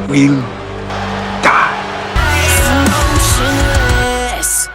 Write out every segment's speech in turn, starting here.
will die. Motionless.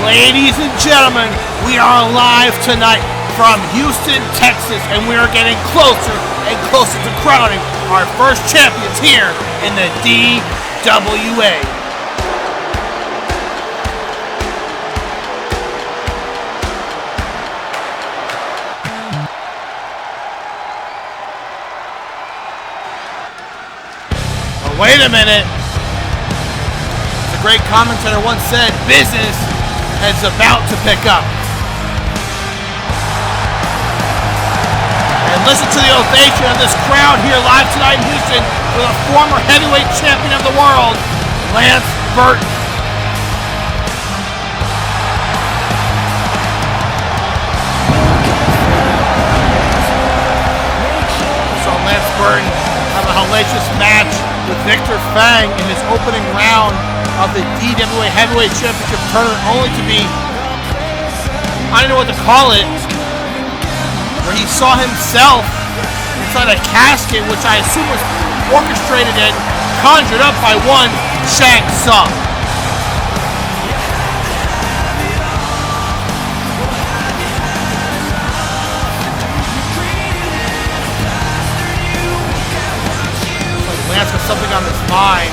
Ladies and gentlemen, we are live tonight from Houston, Texas, and we are getting closer and closer to crowning our first champions here in the DWA. But wait a minute. The great commentator once said, business is about to pick up. And listen to the ovation of this crowd here live tonight in Houston for the former heavyweight champion of the world, Lance Burton. So Lance Burton have a hellacious match with Victor Fang in his opening round of the DWA Heavyweight Championship tournament, only to be, I don't know what to call it, where he saw himself inside a casket, which I assume was orchestrated and conjured up by one Shang Tsung. Lance has something on his mind.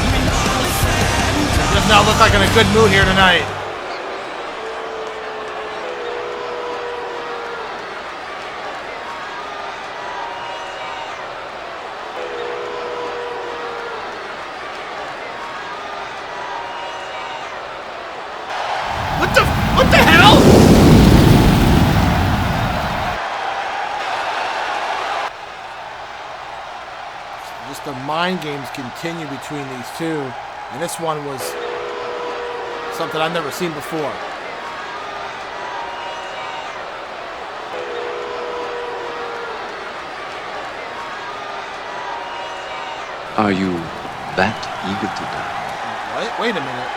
He does not look like in a good mood here tonight. What the hell? Just the mind games continue between these two, and this one was something I've never seen before. Are you that eager to die? What? Wait a minute.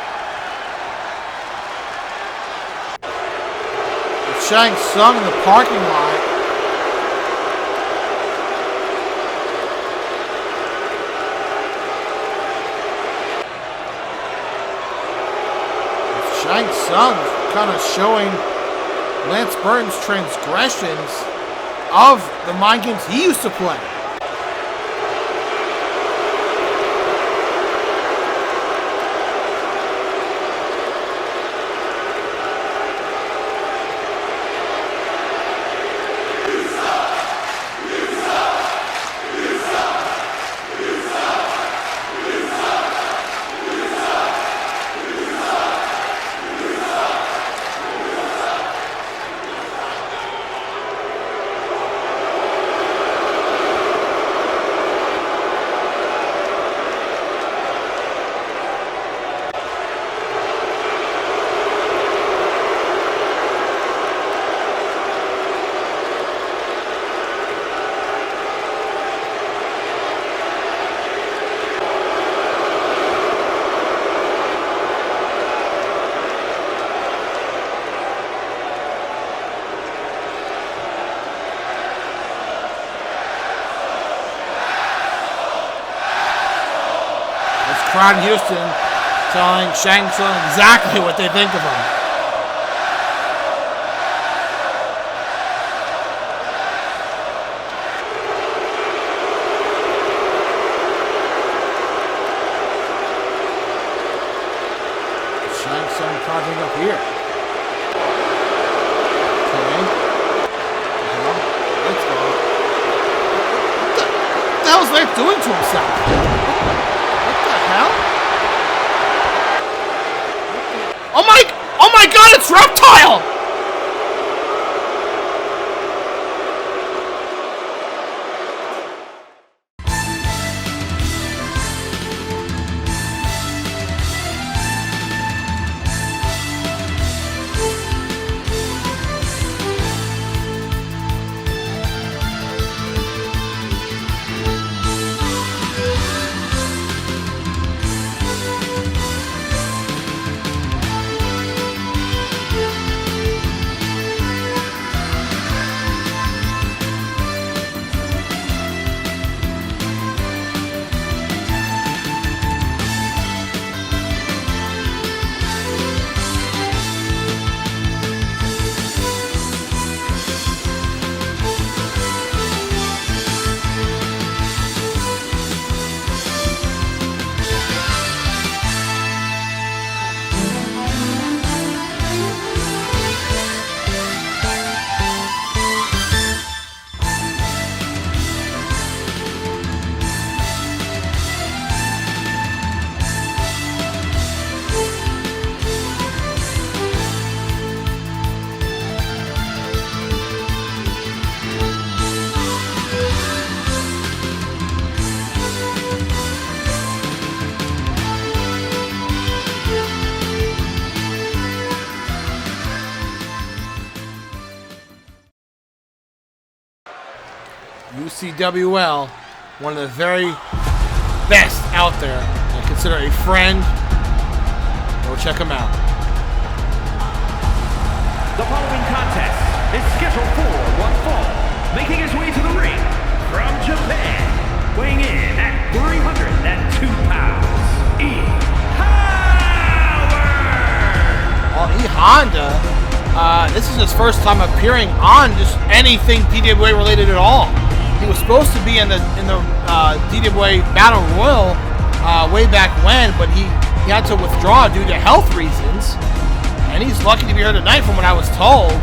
It's Shang Tsung in the parking lot. Shang Tsung kind of showing Lance Burton's transgressions of the mind games he used to play. Crowd in Houston telling Shang Tsung exactly what they think of him. Charging up here. Okay. Let's go. What the hell is Lance doing to himself? What the hell? Oh my god, it's Reptile! UCWL, one of the very best out there. I consider a friend. Go check him out. The following contest is scheduled for one fall. Making his way to the ring from Japan, weighing in at 302 pounds, Well, Honda, this is his first time appearing on just anything DWA related at all. He was supposed to be in the DWA Battle Royal way back when, but he had to withdraw due to health reasons. And he's lucky to be here tonight from what I was told.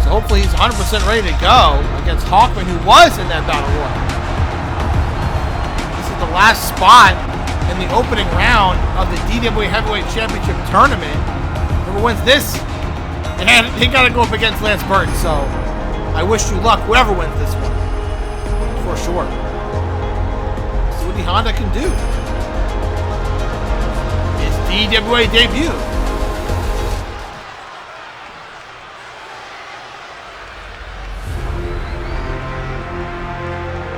So hopefully he's 100% ready to go against Hawkman, who was in that Battle Royal. This is the last spot in the opening round of the DWA Heavyweight Championship Tournament. Whoever wins this, they got to go up against Lance Burton. So I wish you luck, whoever wins this one. For sure. See what Honda can do. His DWA debut.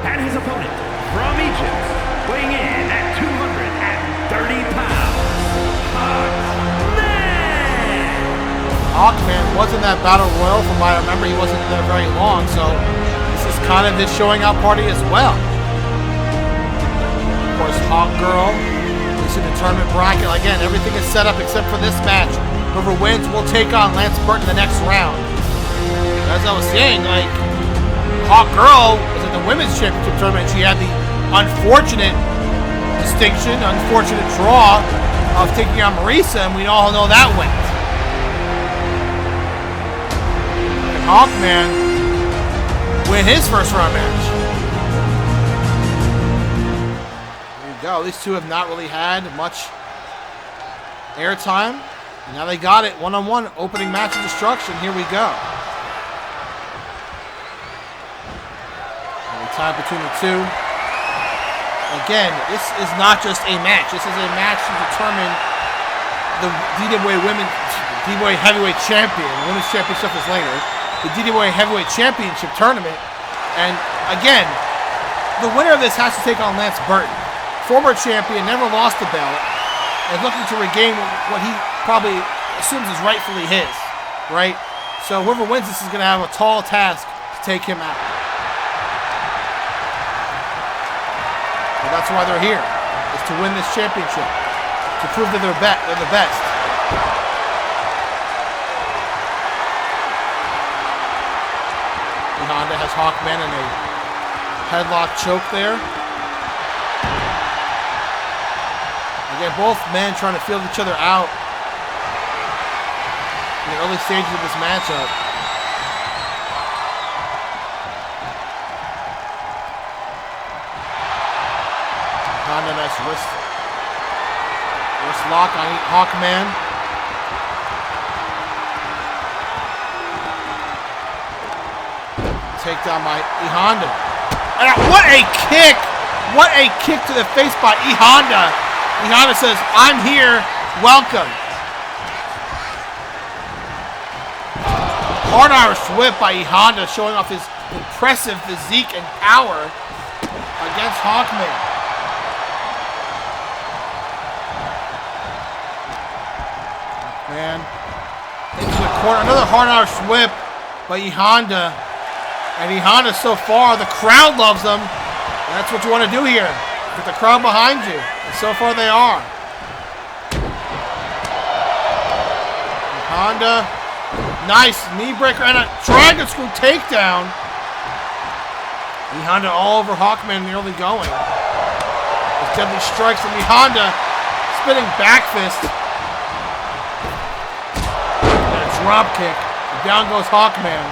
And his opponent from Egypt, weighing in at 230 pounds, Hawkman was in that Battle Royal. From what I remember, he wasn't there very long, so this is kind of his showing out party as well. Of course, Hawk Girl is in the tournament bracket. Again, everything is set up except for this match. Whoever wins will take on Lance Burton in the next round. As I was saying, like, Hawk Girl was in the Women's Championship Tournament. She had the unfortunate distinction, unfortunate draw of taking on Marisa, and we all know that went. Hawkman win his first round match. There you go. These two have not really had much airtime. Now they got it. One-on-one opening match of destruction. Here we go. Time between the two. Again, this is not just a match. This is a match to determine the DWA Heavyweight Champion. Women's Championship is later. The DWA Heavyweight Championship Tournament. And again, the winner of this has to take on Lance Burton. Former champion, never lost the belt, and looking to regain what he probably assumes is rightfully his, right? So whoever wins this is going to have a tall task to take him out. Well, that's why they're here, is to win this championship, to prove that they're the best. Honda has Hawkman in a headlock choke there. Again, both men trying to feel each other out. in the early stages of this matchup. Honda, nice wrist lock on Hawkman. Takedown by E Honda. And what a kick! What a kick to the face by E Honda. E Honda says, "I'm here, welcome." Hard Irish whip by E Honda, showing off his impressive physique and power against Hawkman. Man, into the corner, another hard Irish whip by E Honda. And E Honda, so far, the crowd loves him. And that's what you want to do here. Get the crowd behind you. And so far they are. E Honda, nice knee breaker and a dragon screw takedown. E Honda all over Hawkman in the early going. With deadly strikes from E Honda, spinning back fist. And a drop kick. And down goes Hawkman.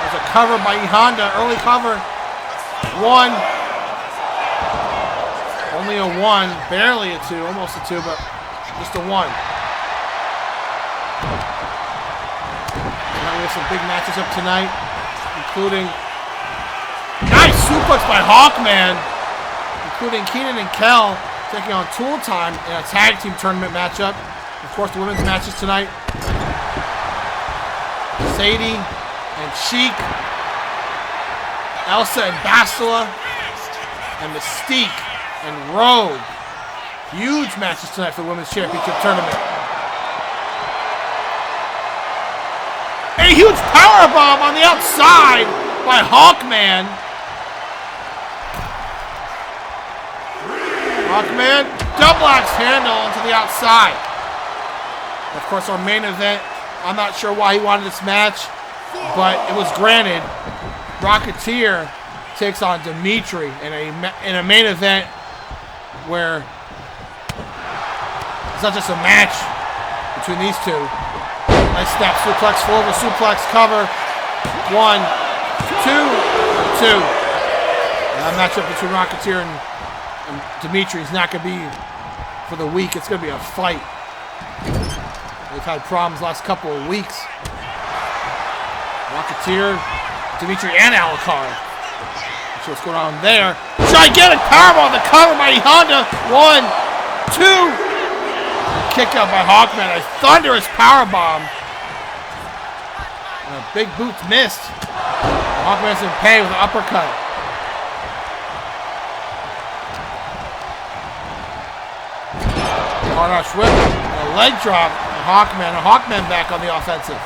There's a cover by E Honda, early cover. One. Only a one, barely a two, almost a two, but just a one. Now we have some big matches up tonight, including nice suplex by Hawkman, including Kenan and Kel taking on Tool Time in a tag team tournament matchup. Of course, the women's matches tonight. Sadie and Sheik, Elsa and Bastila, and Mystique and Rogue. Huge matches tonight for the Women's Championship Tournament. A huge powerbomb on the outside by Hawkman. Hawkman, double axe handle into the outside. Of course, our main event, I'm not sure why he wanted this match, but it was granted. Rocketeer takes on Demetri in a main event where it's not just a match between these two. Nice snap suplex, full over suplex, cover. 1, 2, 2. That matchup between Rocketeer and Demetri is not going to be for the week. It's going to be a fight. They've had problems the last couple of weeks. Rocketeer, Demetri, and Alucard. Not sure what's going on there. Gigantic powerbomb, the cover by E Honda. 1, 2. Kick out by Hawkman. A thunderous powerbomb. Big boots missed. Hawkman's in pain with an uppercut. Hard rush whip. A leg drop. Hawkman. A Hawkman back on the offensive.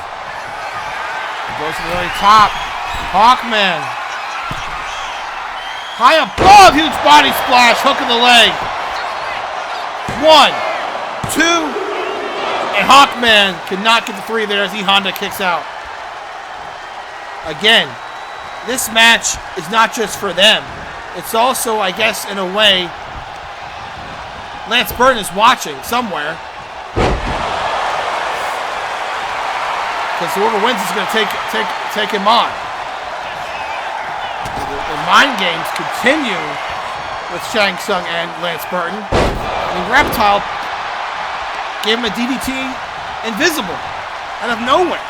Goes to the very top. Hawkman. High above. Huge body splash. Hook in the leg. 1, 2. And Hawkman cannot get the 3 there as E Honda kicks out. Again, this match is not just for them. It's also, I guess, in a way, Lance Burton is watching somewhere. Because whoever wins is going to take him on. The mind games continue with Shang Tsung and Lance Burton. I mean, Reptile gave him a DDT invisible out of nowhere.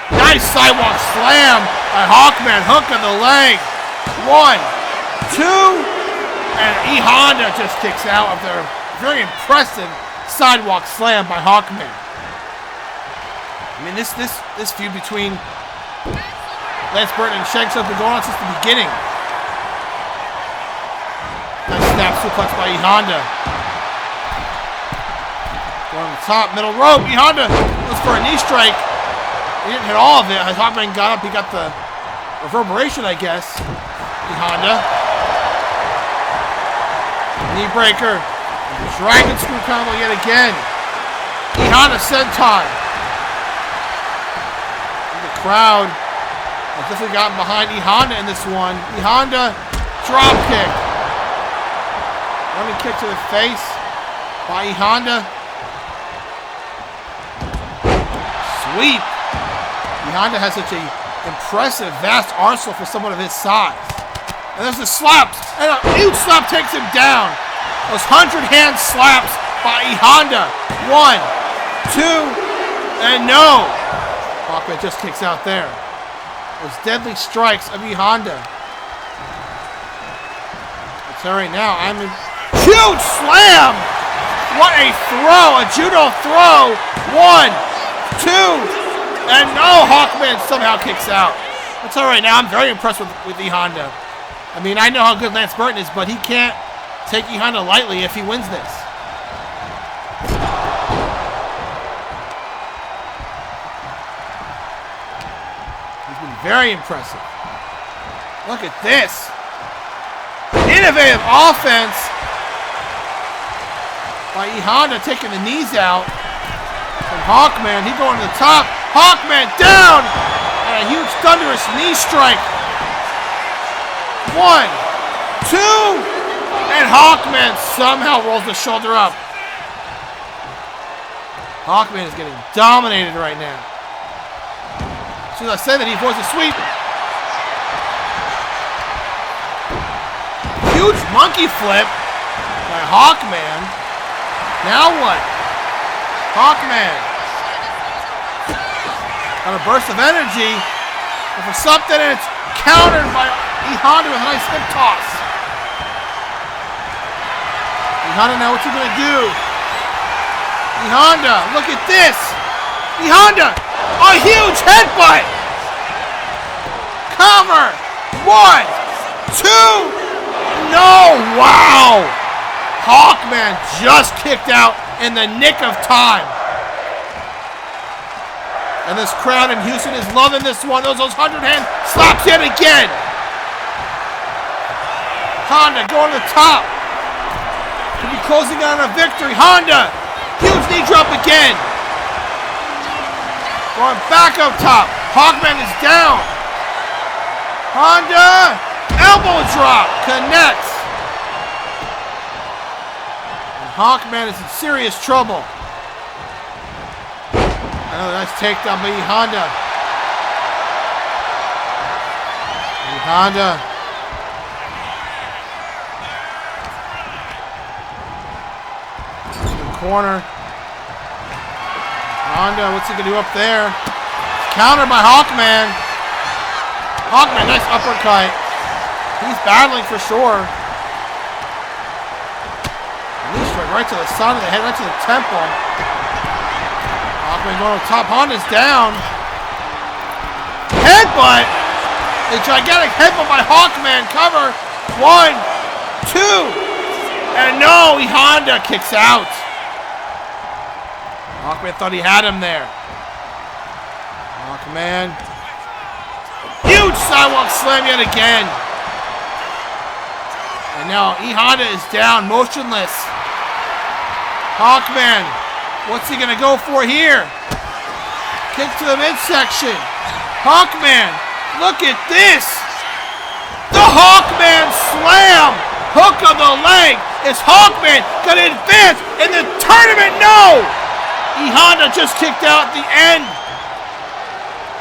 Nice sidewalk slam by Hawkman. Hook on the leg. 1, 2. And E Honda just kicks out of their very impressive sidewalk slam by Hawkman. I mean, this feud between Lance Burton and Sheik has been going on since the beginning. Nice snap suplex by E Honda. Going on the top, middle rope. E Honda goes for a knee strike. He didn't hit all of it. As Hawkman got up, he got the reverberation, I guess. E Honda. Knee breaker. Dragon screw combo yet again. E Honda senton. The crowd has definitely gotten behind E Honda in this one. E Honda drop kick. Running kick to the face by E Honda. sweep. Honda has such a impressive, vast arsenal for someone of his size. And there's the slaps, and a huge slap takes him down. Those 100-hand slaps by Honda. 1, 2, and no. Hawkman just kicks out there. Those deadly strikes of Honda. I'll tell you right now, I'm in huge slam. What a throw, a judo throw. 1, 2. And no, Hawkman somehow kicks out. That's all right now. I'm very impressed with Honda. I mean, I know how good Lance Burton is, but he can't take Honda lightly if he wins this. He's been very impressive. Look at this. Innovative offense by Honda, taking the knees out. From Hawkman, he going to the top. Hawkman down! And a huge thunderous knee strike. 1, 2, and Hawkman somehow rolls the shoulder up. Hawkman is getting dominated right now. As soon as I said that, he forced a sweep. Huge monkey flip by Hawkman. Now what? Hawkman. Got a burst of energy, but for something, and it's countered by Honda with a nice hip toss. Honda, now what's he gonna do? Honda, look at this. Honda, a huge headbutt. Cover. 1, 2. No, wow. Hawkman just kicked out in the nick of time. And this crowd in Houston is loving this one. Those 100-hand slaps yet again. Honda going to the top. Could be closing on a victory. Honda, huge knee drop again. Going back up top. Hawkman is down. Honda, elbow drop, connects. And Hawkman is in serious trouble. Another nice takedown by Honda. Honda. In the corner. Honda, what's he gonna do up there? Countered by Hawkman. Hawkman, nice uppercut. He's battling for sure. Knee strike right to the side of the head, right to the temple. Hawkman going to the top. Honda's down. Headbutt. A gigantic headbutt by Hawkman. Cover. 1, 2. And no, Honda kicks out. Hawkman thought he had him there. Hawkman. Huge sidewalk slam yet again. And now Honda is down, motionless. Hawkman. What's he gonna go for here? Kick to the midsection. Hawkman, look at this. The Hawkman slam. Hook of the leg. Is Hawkman gonna advance in the tournament? No! Honda just kicked out at the end.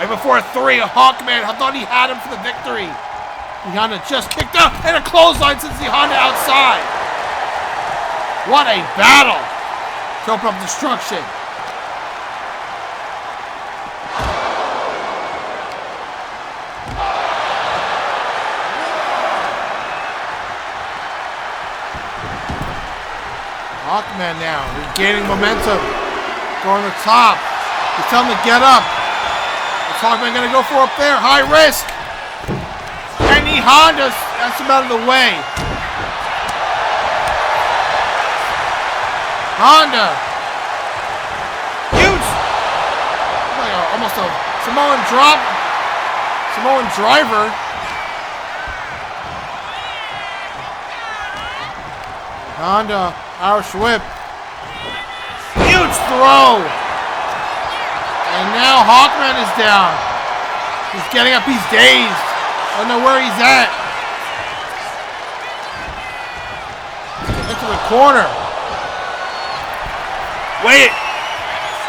Right before 3, Hawkman, I thought he had him for the victory. Honda just kicked out and a clothesline sends Honda outside. What a battle. To open up destruction. Hawkman now, regaining momentum. Going to the top. He's telling him to get up. What's Hawkman going to go for up there? High risk. And Honda, that's him out of the way. Honda. Huge. Like almost a Samoan drop. Samoan driver. Honda, Irish whip. Huge throw. And now Hawkman is down. He's getting up. He's dazed. I don't know where he's at. Into the corner. Wait.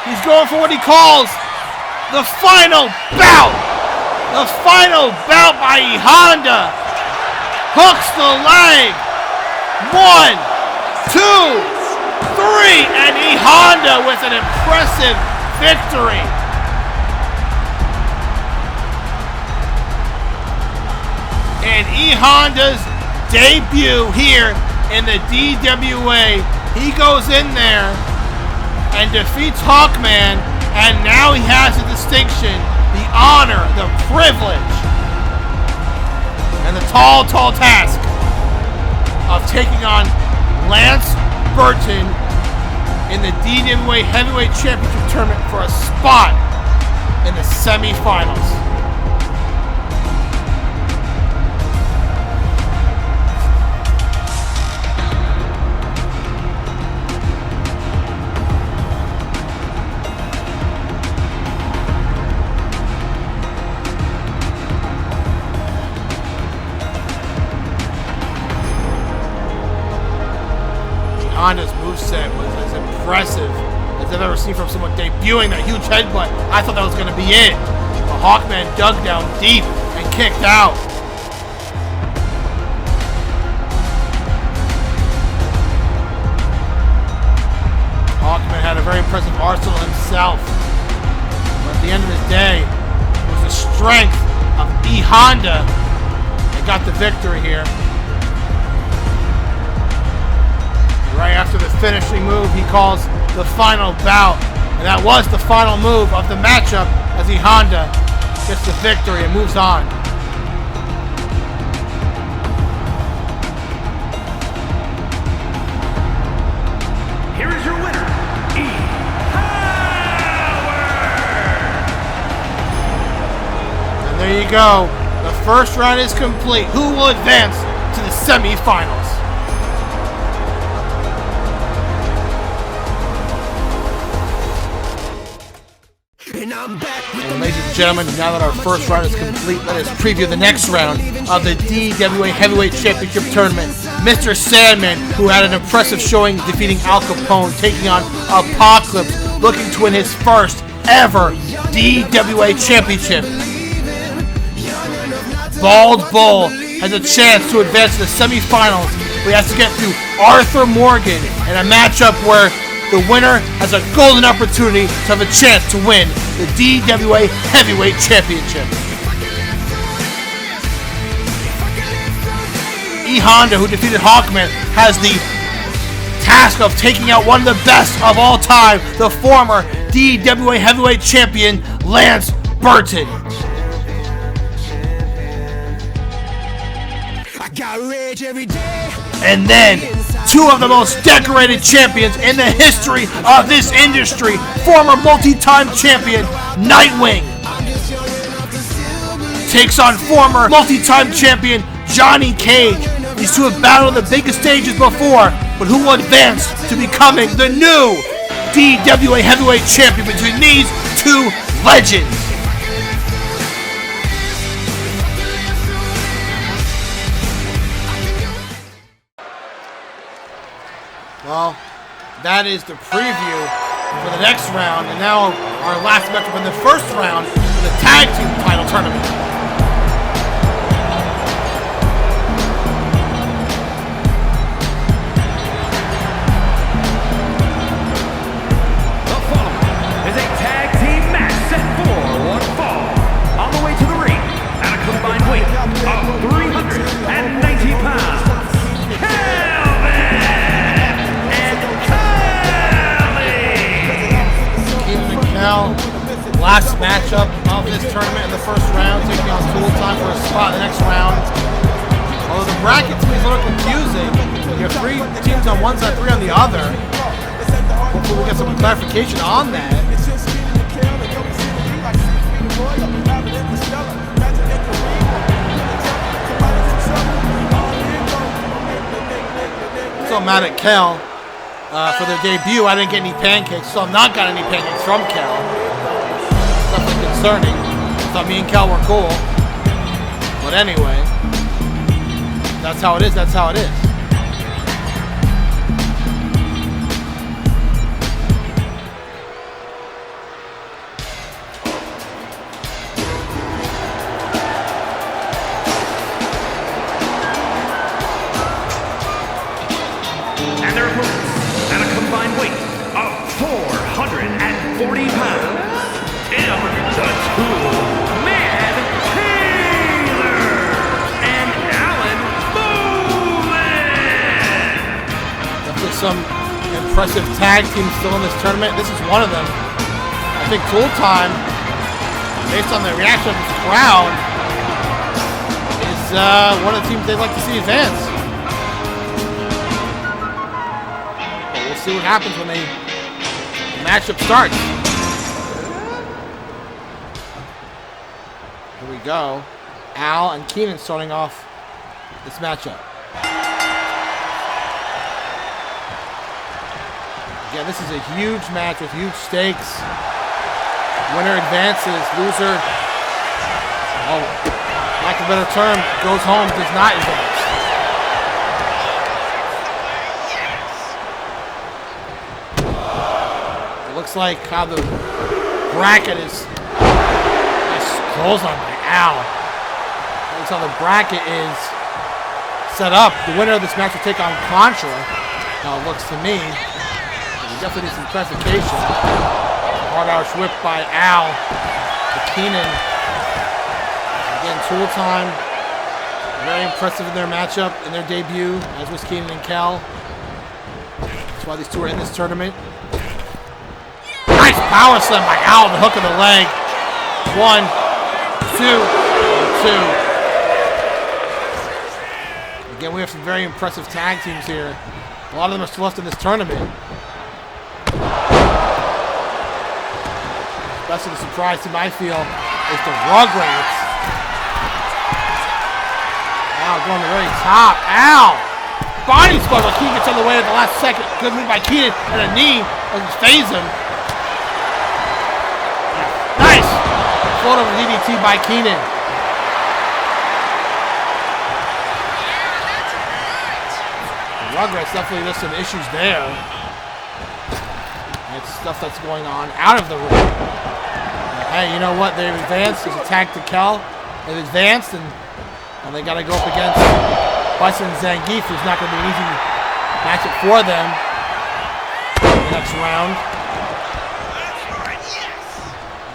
He's going for what he calls the final bout. The final bout by E Honda. Hooks the leg. 1, 2, 3, and E Honda with an impressive victory. And E Honda's debut here in the DWA. He goes in there and defeats Hawkman, and now he has the distinction, the honor, the privilege, and the tall task of taking on Lance Burton in the DWA Heavyweight Championship Tournament for a spot in the semifinals. Honda's moveset was as impressive as I've ever seen from someone debuting that huge headbutt. I thought that was going to be it. But Hawkman dug down deep and kicked out. Hawkman had a very impressive arsenal himself. But at the end of the day, it was the strength of E Honda that got the victory here. Right after the finishing move, he calls the final bout. And that was the final move of the matchup as E Honda gets the victory and moves on. Here is your winner, E Howard! And there you go. The first round is complete. Who will advance to the semifinals? And ladies and gentlemen, now that our first round is complete, let us preview the next round of the DWA Heavyweight Championship Tournament. Mr. Sandman, who had an impressive showing defeating Al Capone, taking on Apocalypse, looking to win his first ever DWA Championship. Bald Bull has a chance to advance to the semifinals, but he has to get through Arthur Morgan in a matchup where the winner has a golden opportunity to have a chance to win the DWA Heavyweight Championship. E Honda, who defeated Hawkman, has the task of taking out one of the best of all time, the former DWA Heavyweight Champion, Lance Burton. And then, two of the most decorated champions in the history of this industry, former multi-time champion Nightwing takes on former multi-time champion Johnny Cage. These two have battled on the biggest stages before, but who will advance to becoming the new DWA Heavyweight Champion between these two legends? Well, that is the preview for the next round, and now our last matchup in the first round of the tag team title tournament. The following is a tag team match set for one fall. On the way to the ring, at a combined weight of 390 pounds. Last matchup of this tournament in the first round, taking on Tool Time for a spot in the next round. Although the bracket to me is a little confusing. You have three teams on one side, three on the other. Hopefully we'll get some clarification on that. So I'm mad at Kel for their debut. I didn't get any pancakes, so I'm not got any pancakes from Kel. Definitely concerning. Thought me and Kel were cool. But anyway, that's how it is, that's how it is. 40 pounds, Tim the Tool-Man Taylor, and Alan Bowman. Definitely some impressive tag teams still in this tournament. This is one of them. I think Tool Time, based on the reaction of this crowd, is one of the teams they'd like to see advance. But we'll see what happens when the matchup starts. Here we go. Al and Kenan starting off this matchup. Again, this is a huge match with huge stakes. Winner advances, loser, oh, lack of a better term, goes home, does not advance. It looks like how the bracket is, nice close on by Al. Looks how the bracket is set up. The winner of this match will take on Contra. How it looks to me. We definitely need some clarification. Hard Irish whip by Al to Kenan. Again, Tool Time. Very impressive in their matchup, in their debut, as was Kenan and Kel. That's why these two are in this tournament. Nice power slam by Al, the hook of the leg. 1, 2, 2. Again, we have some very impressive tag teams here. A lot of them are still left in this tournament. Especially the surprise team, I feel, is the Rugrats. Al going to the very top. Al! Body spot, but Kenan gets on the way at the last second. Good move by Kenan and a knee. Doesn't phase him. Nice! Float over DDT by Kenan. The Rugrats definitely there's some issues there. It's stuff that's going on out of the ring. Hey, you know what? They've advanced. There's a tag to Kel. They've advanced, and they got to go up against Bison Zangief, who's not going to be an easy matchup for them in the next round.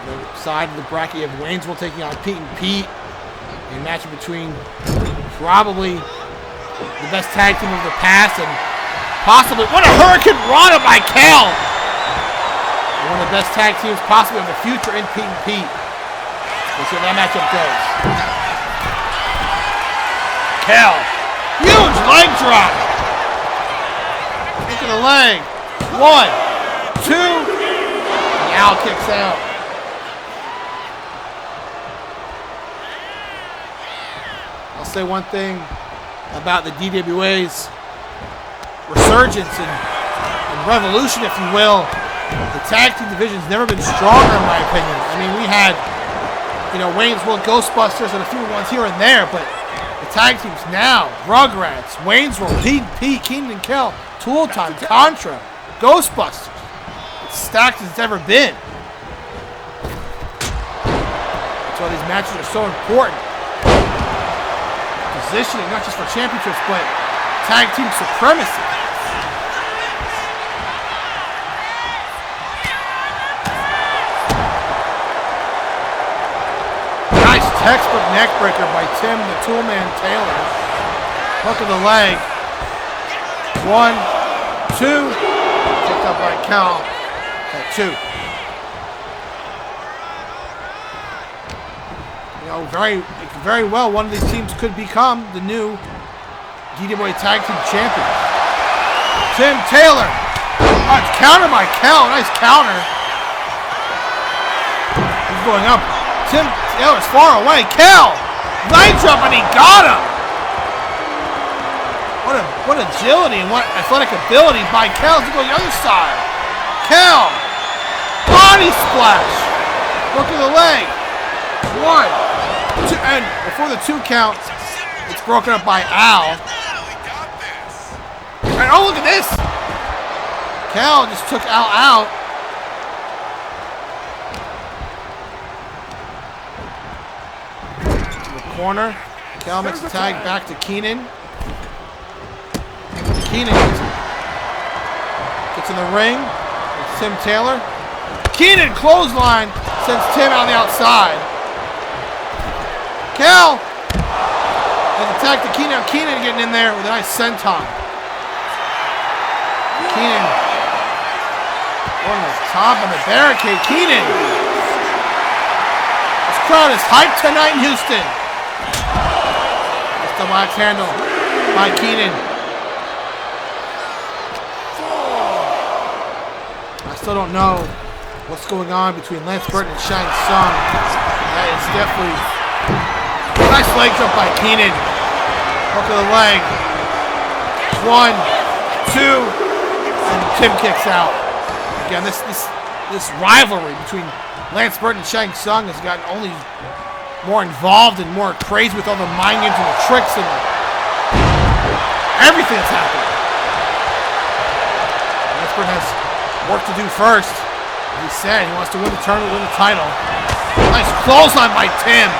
On the side of the bracket, you have Waynesville taking on Pete and Pete. A matchup between probably the best tag team of the past and possibly, what a Hurricane Rana by Kel! One of the best tag teams possibly of the future in Pete and Pete. Let's see how that matchup goes. Kel. Huge leg drop. Kick of the leg. 1, 2. And Al kicks out. I'll say one thing about the DWA's resurgence and revolution, if you will. The tag team division's never been stronger, in my opinion. I mean, we had, Waynesville, Ghostbusters, and a few ones here and there, but the tag teams now, Rugrats, Waynesville, Pete, Kenan and Kel, Tool Time, Contra, Ghostbusters. It's stacked as it's ever been. That's why these matches are so important. Positioning, not just for championships, but tag team supremacy. Textbook neckbreaker by Tim the Toolman Taylor. Hook of the leg. 1, 2. Picked up by Kel at 2. Very well, one of these teams could become the new DWA Tag Team Champion. Tim Taylor. Oh, it's counter by Kel. Nice counter. He's going up. Tim Taylor's far away. Kel! Line drop, and he got him! What agility and what athletic ability by Kel to go to the other side. Kel! Body splash! Look at the leg. 1, 2, and before the 2 count, it's broken up by Al. And oh, look at this! Kel just took Al out. Corner. Kel makes the tag back to Kenan. Kenan gets in the ring. It's Tim Taylor. Kenan clothesline sends Tim on the outside. Cal has attacked the Kenan. Kenan getting in there with a nice senton. Kenan on the top of the barricade. Kenan. This crowd is hyped tonight in Houston. It's the axe handle by Kenan. I still don't know what's going on between Lance Burton and Shang Tsung. That is definitely a nice leg jump by Kenan. Hook of the leg. 1, 2, and Tim kicks out. Again, this rivalry between Lance Burton and Shang Tsung has gotten only more involved and more crazy with all the mind games and the tricks and everything that's happening. Lance Burton has work to do first. He said he wants to win the tournament, win the title. Nice clothesline by Tim.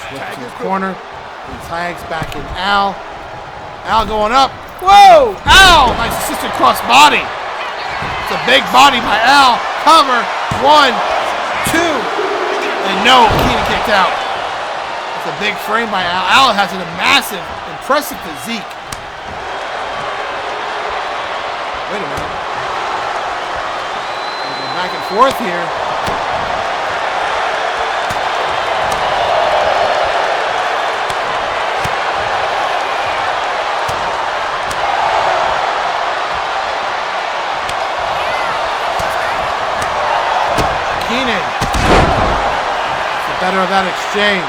Switch to the corner. He tags back in Al. Al going up. Whoa! Al! Nice assisted cross body. It's a big body by Al. Cover. 1, 2. And no, Kenan kicked out. It's a big frame by Al. Al has a massive, impressive physique. Wait a minute. We're going back and forth here. Kenan. It's the better of that exchange.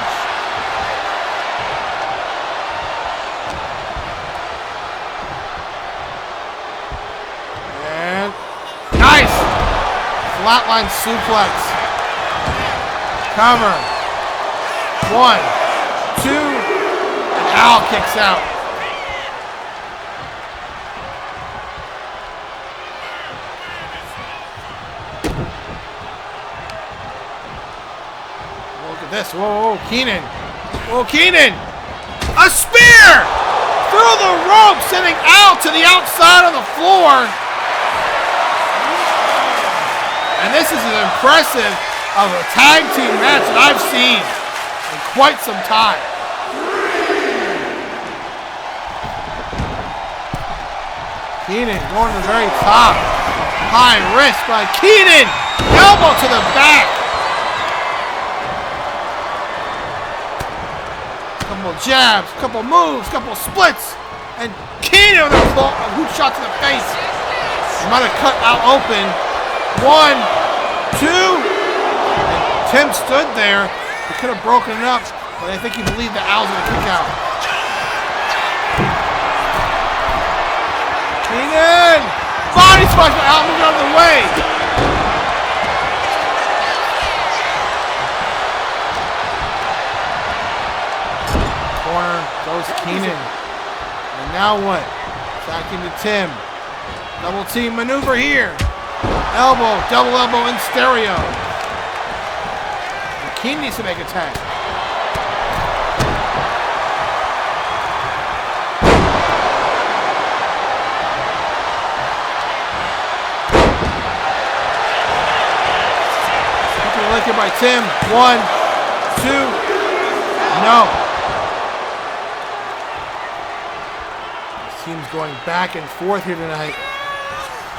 Flatline suplex. Cover. 1, 2, and Al kicks out. Look at this. Whoa, Kenan. Whoa, Kenan. A spear through the rope, sending Al to the outside of the floor. And this is as impressive of a tag team match that I've seen in quite some time. Kenan going to the very top. High risk by Kenan. Elbow to the back. Couple jabs, couple moves, couple splits. And Kenan with a hoop shot to the face. He might have cut out open. 1, 2, and Tim stood there. He could have broken it up, but I think he believed that Al's going to kick out. Kenan! Body splash by Al, moving out of the way. Corner goes Kenan. And now what? Attacking to Tim. Double team maneuver here. Elbow, double elbow in stereo. And Kenan needs to make a tag. Lick it by Tim. 1, 2. No. This team's going back and forth here tonight.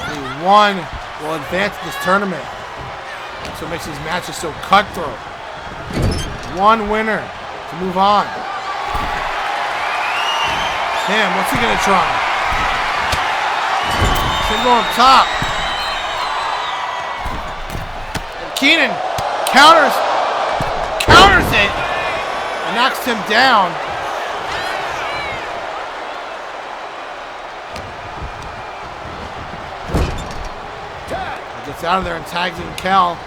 Only one will advance this tournament. That's what makes these matches so cutthroat. One winner to move on. Tim, what's he gonna try? Tim going up top. And Kenan counters it and knocks Tim down. Gets out of there and tags in Cal.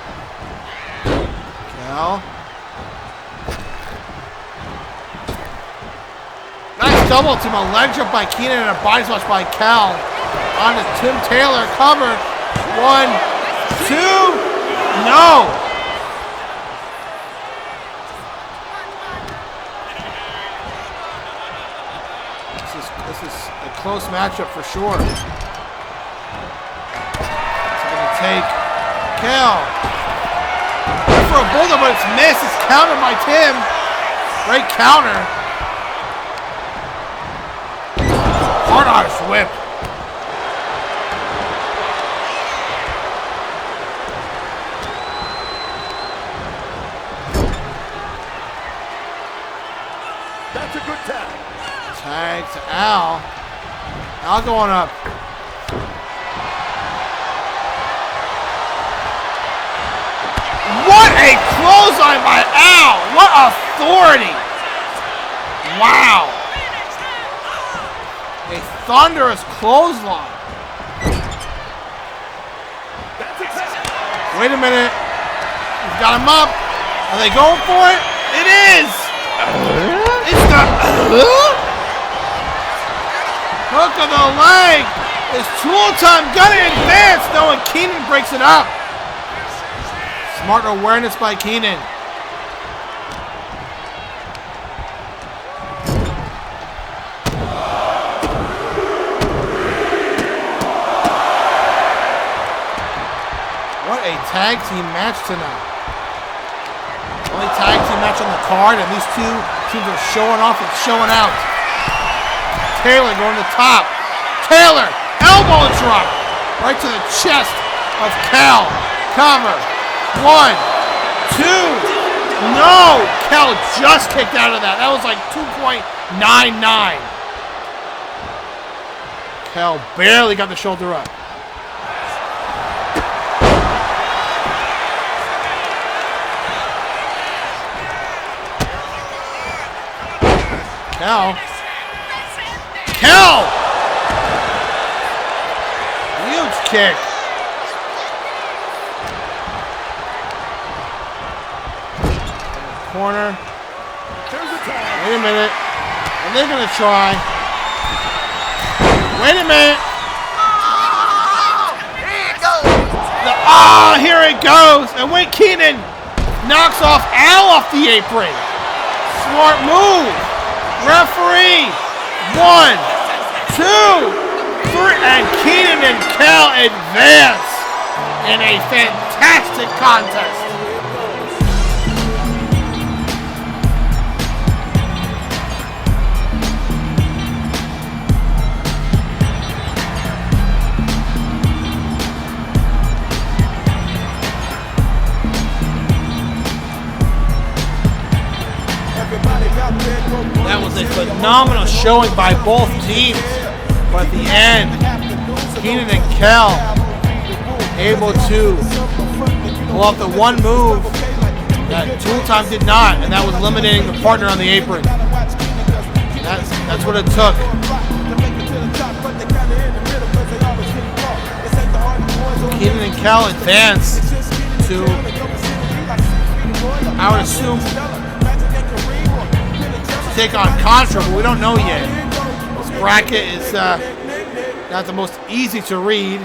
Nice double team, a leg jump by Kenan and a body splash by Cal. On to Tim Taylor, cover. 1, 2, no. This is a close matchup for sure. It's going to take Kel. Good for a bulldog, but it's missed. It's countered by Tim. Great counter. Hard Irish whip. That's a good tag. Tag to Al. Al going up. What a clothesline by Al! What authority! Wow! A thunderous clothesline. Wait a minute. He's got him up. Are they going for it? It is! It's the hook of the leg. It's tool time. Gonna advance. No, and Kenan breaks it up. Smart awareness by Kenan. What a tag team match tonight. Only tag team match on the card, and these two teams are showing off and showing out. Taylor going to the top. Taylor, elbow drop. Right to the chest of Cal. Cover. 1, 2. No! Cal just kicked out of that. That was like 2.99. Cal barely got the shoulder up. Cal. Huge kick. Corner. Wait a minute. Are they going to try? Wait a minute. Here it goes. And when Kenan knocks off Al off the apron. Smart move. Referee. 1, 2, 3. And Kenan and Cal advance in a fantastic contest. That was a phenomenal showing by both teams. But at the end, Kenan and Cal able to pull off the one move that Tool Time did not, and that was eliminating the partner on the apron. That's what it took. Kenan and Cal advance to, I would assume, take on Contra, but we don't know yet. This bracket is not the most easy to read.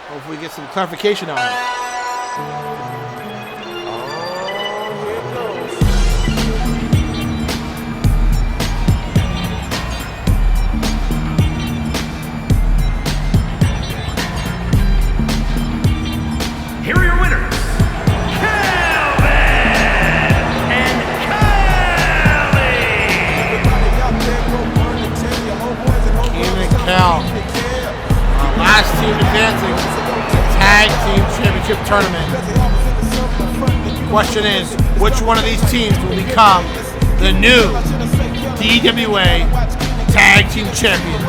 Hopefully we get some clarification on it. Here are your winners. Cal, last team advancing to Tag Team Championship Tournament. The question is, which one of these teams will become the new DWA Tag Team Champions?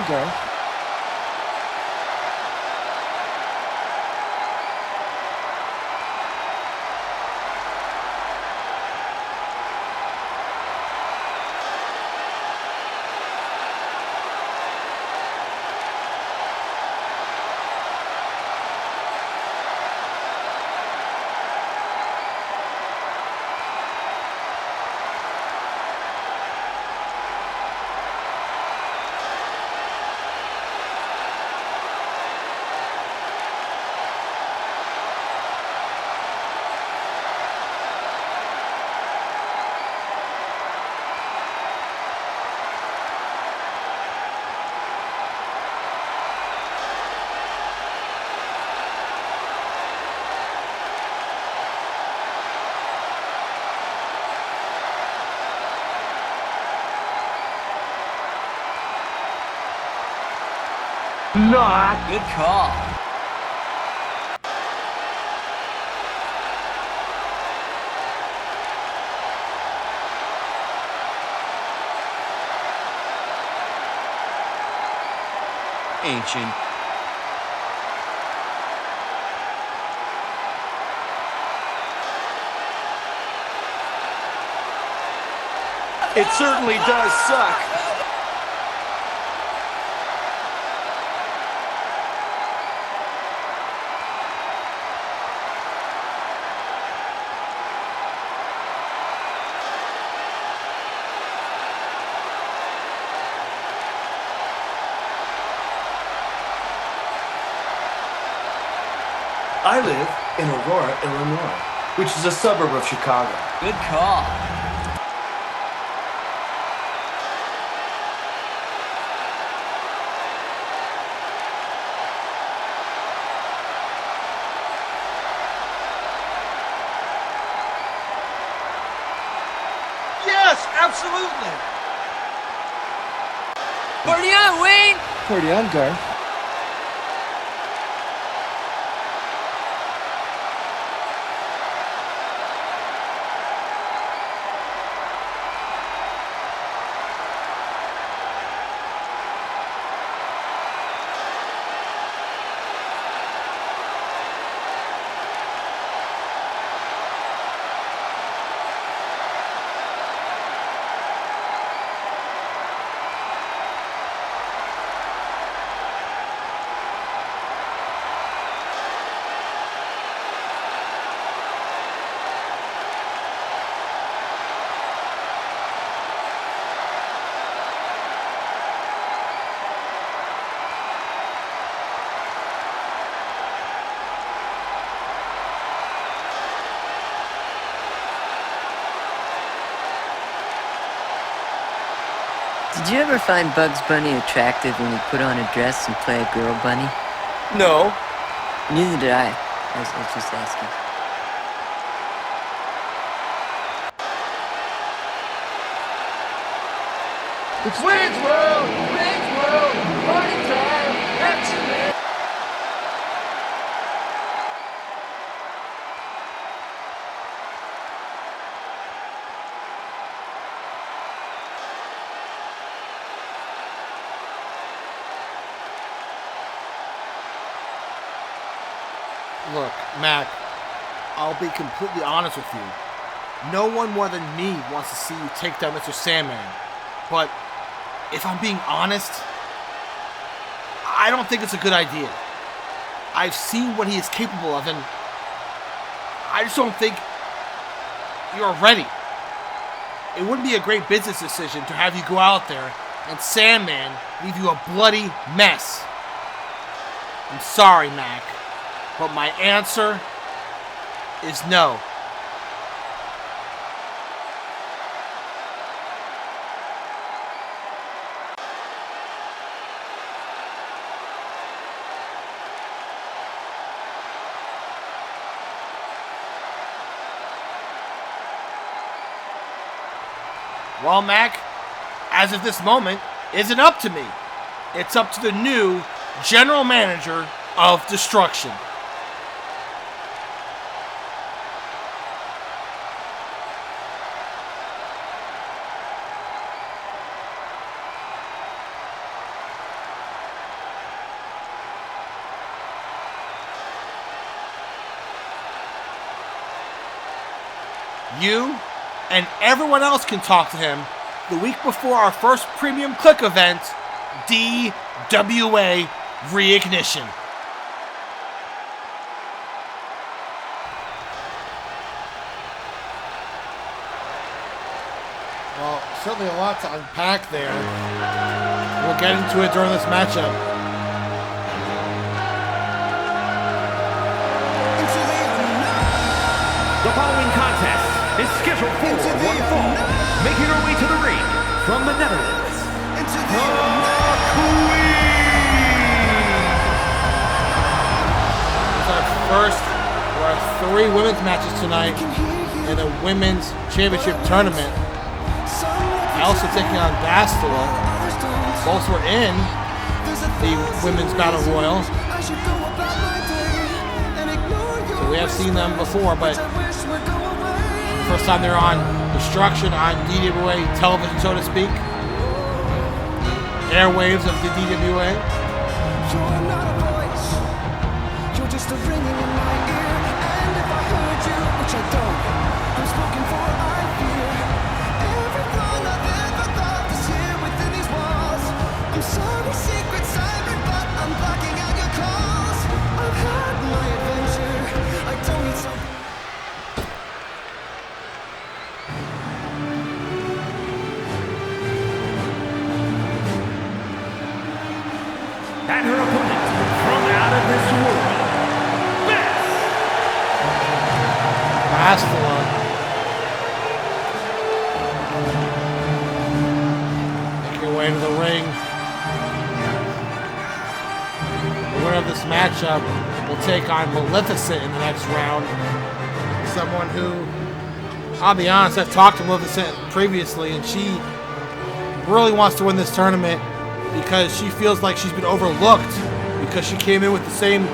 Garth. Not. Good call. Ancient. It certainly does suck. I live in Aurora, Illinois, which is a suburb of Chicago. Good call. Yes, absolutely. Party on, Wayne! Party on, Garth. Did you ever find Bugs Bunny attractive when he put on a dress and play a girl bunny? No. Neither did I. I was just asking. It's Wayne's World! Wayne's World! Party time! Excellent! Look, Mac, I'll be completely honest with you. No one more than me wants to see you take down Mr. Sandman. But if I'm being honest, I don't think it's a good idea. I've seen what he is capable of, and I just don't think you're ready. It wouldn't be a great business decision to have you go out there and Sandman leave you a bloody mess. I'm sorry, Mac, but my answer is no. Well, Mac, as of this moment, isn't up to me. It's up to the new General Manager of Destruction. you and everyone else can talk to him the week before our first Premium Click event, DWA Reignition. Well, certainly a lot to unpack there. We'll get into it during this matchup. The following contest is scheduled for one fall. Making her way to the ring from the Netherlands, the Queen! It's our first of our 3 women's matches tonight in the Women's Championship Tournament. Elsa taking on Bastila. Both were in the Women's Battle Royal. So we have seen them before, but the first time they're on Destruction on DWA television, so to speak. Airwaves of the DWA. You're not a voice. You're just a ringing in my ear. And if I heard you, which I don't, I'm spoken for, I fear. Everything I've ever thought is here within these walls. I'm sorry, secret siren, but I'm blocking out your calls. I've had my adventure. I don't need some. And her opponent from out of this world, Bastila. Making her way into the ring. The winner of this matchup will take on Maleficent in the next round. Someone who, I'll be honest, I've talked to Maleficent previously, and she really wants to win this tournament because she feels like she's been overlooked because she came in with the same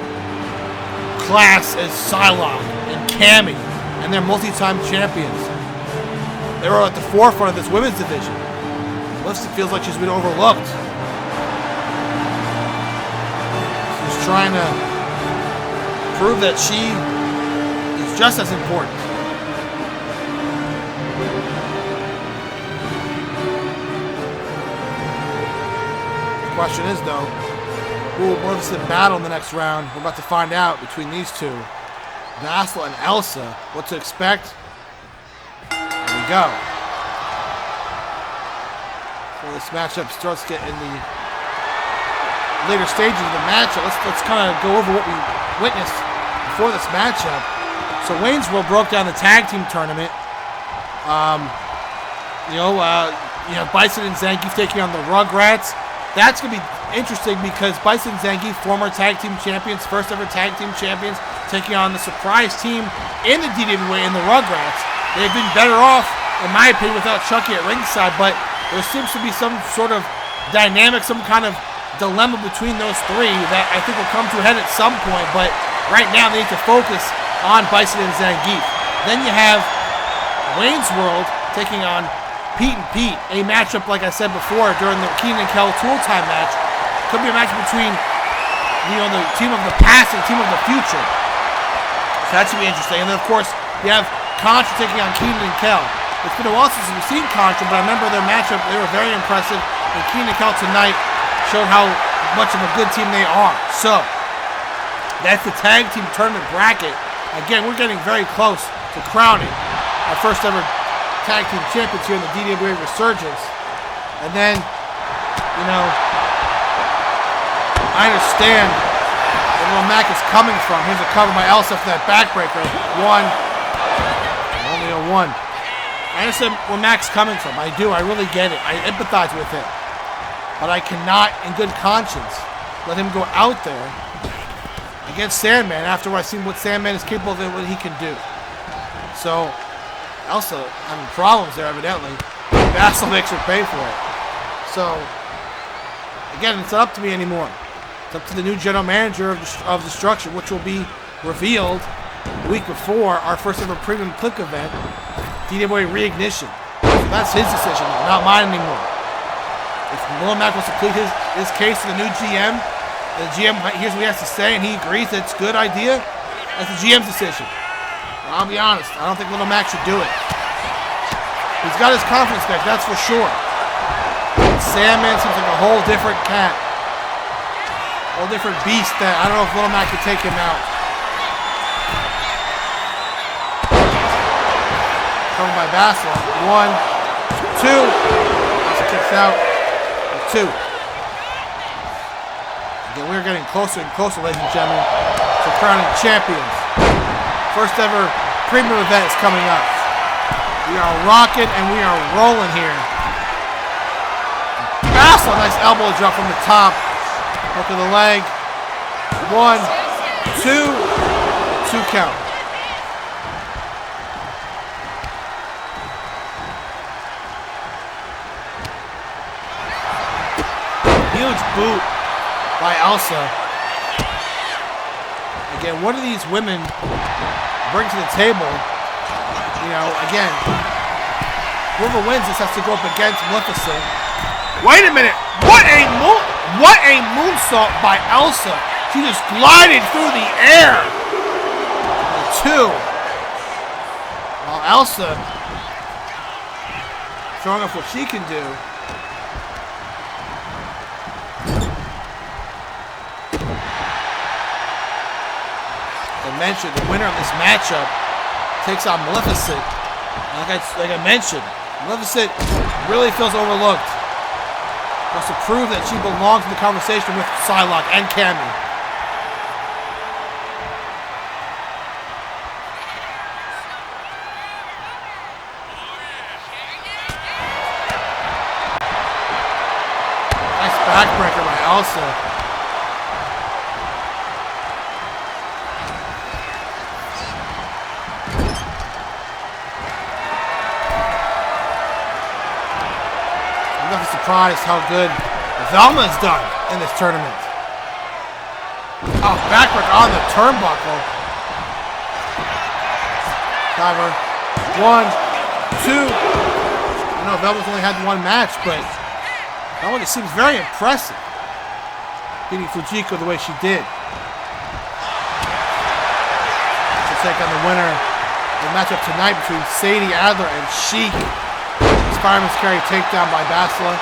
class as Psylocke and Cammy, and they're multi-time champions. They were at the forefront of this women's division. Melissa feels like she's been overlooked. She's trying to prove that she is just as important. The question is, though, who will Maleficent battle in the next round? We're about to find out between these two. Bastila and Elsa. What to expect? Here we go. So this matchup starts getting in the later stages of the matchup. Let's kind of go over what we witnessed before this matchup. So Wayne's World broke down the tag team tournament. You have Bison and Zangief taking on the Rugrats. That's going to be interesting because Bison and Zangief, former tag team champions, first ever tag team champions, taking on the surprise team in the DWA and the Rugrats. They've been better off, in my opinion, without Chucky at ringside, but there seems to be some sort of dynamic, some kind of dilemma between those three that I think will come to a head at some point, but right now they need to focus on Bison and Zangief. Then you have Wayne's World taking on Pete and Pete, a matchup, like I said before, during the Kenan and Kel Tool Time match. Could be a match between, the team of the past and the team of the future. So that should be interesting. And then, of course, you have Contra taking on Kenan and Kel. It's been a while since we've seen Contra, but I remember their matchup. They were very impressive. And Kenan and Kel tonight showed how much of a good team they are. So, that's the tag team tournament bracket. Again, we're getting very close to crowning our first ever tag team champions here in the DWA Resurgence. And then, I understand where Mac is coming from. Here's a cover by Elsa for that backbreaker. Only a 1. I understand where Mac's coming from. I do. I really get it. I empathize with him. But I cannot, in good conscience, let him go out there against Sandman after I've seen what Sandman is capable of and what he can do. So, Elsa having problems there, evidently. Bastila makes her pay for it. So, again, it's not up to me anymore. It's up to the new general manager of Destruction, which will be revealed the week before our first ever Premium Click event, DWA Reignition. So that's his decision, not mine anymore. If Lil Mac wants to plead his case to the new GM, the GM hears what he has to say and he agrees that it's a good idea, that's the GM's decision. But I'll be honest, I don't think Lil Mac should do it. He's got his confidence back, that's for sure. Sandman seems like a whole different cat. A whole different beast that I don't know if Little Mac could take him out. Covered by Bastila. 1, 2. Elsa kicks out. 2. Again, we're getting closer and closer, ladies and gentlemen, to crowning champions. First ever premium event is coming up. We are rocking and we are rolling here. Bastila, nice elbow drop from the top. Hook of the leg. 1, 2. 2 count. Huge boot by Elsa. Again, what do these women bring to the table? You know, again, whoever wins this has to go up against Maleficent. Wait a minute! What a moonsault by Elsa! She just glided through the air. 2. While Elsa showing off what she can do. Mentioned the winner of this matchup takes on Maleficent. Like I mentioned, Maleficent really feels overlooked. Wants to prove that she belongs in the conversation with Psylocke and Cammy. Nice backbreaker by Elsa. Surprised how good Velma's done in this tournament. Oh, backbreaker on the turnbuckle. Cover. 1, 2. I know Velma's only had one match, but Velma just seems very impressive. Beating Fujiko the way she did. She'll take on the winner of the matchup tonight between Sadie, Adler, and Sheik. Fireman's carry takedown by Bastila.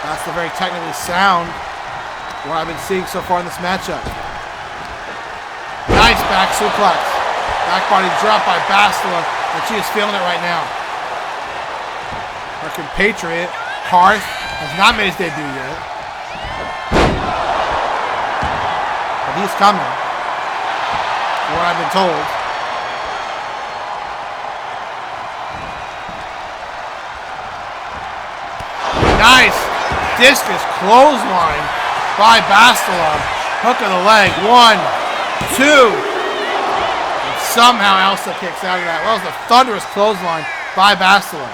Bastila very technically sound. What I've been seeing so far in this matchup. Nice back suplex. Back body drop by Bastila, and she is feeling it right now. Her compatriot, Karth, has not made his debut yet. But he's coming. From what I've been told. Nice discus clothesline by Bastila. Hook of the leg. 1, 2. And somehow Elsa kicks out of that. Well, it was a thunderous clothesline by Bastila.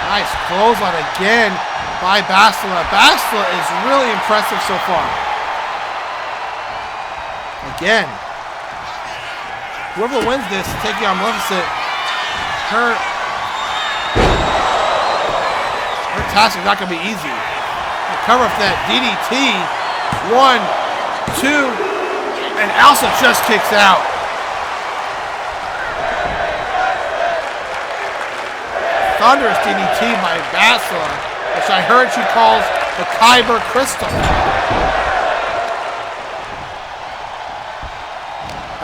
Nice clothesline again by Bastila. Bastila is really impressive so far. Again, whoever wins this, taking on Maleficent, her task is not going to be easy. Cover up that DDT. 1, 2, and Elsa just kicks out. Thunderous DDT by Bastila, which I heard she calls the Kyber Crystal.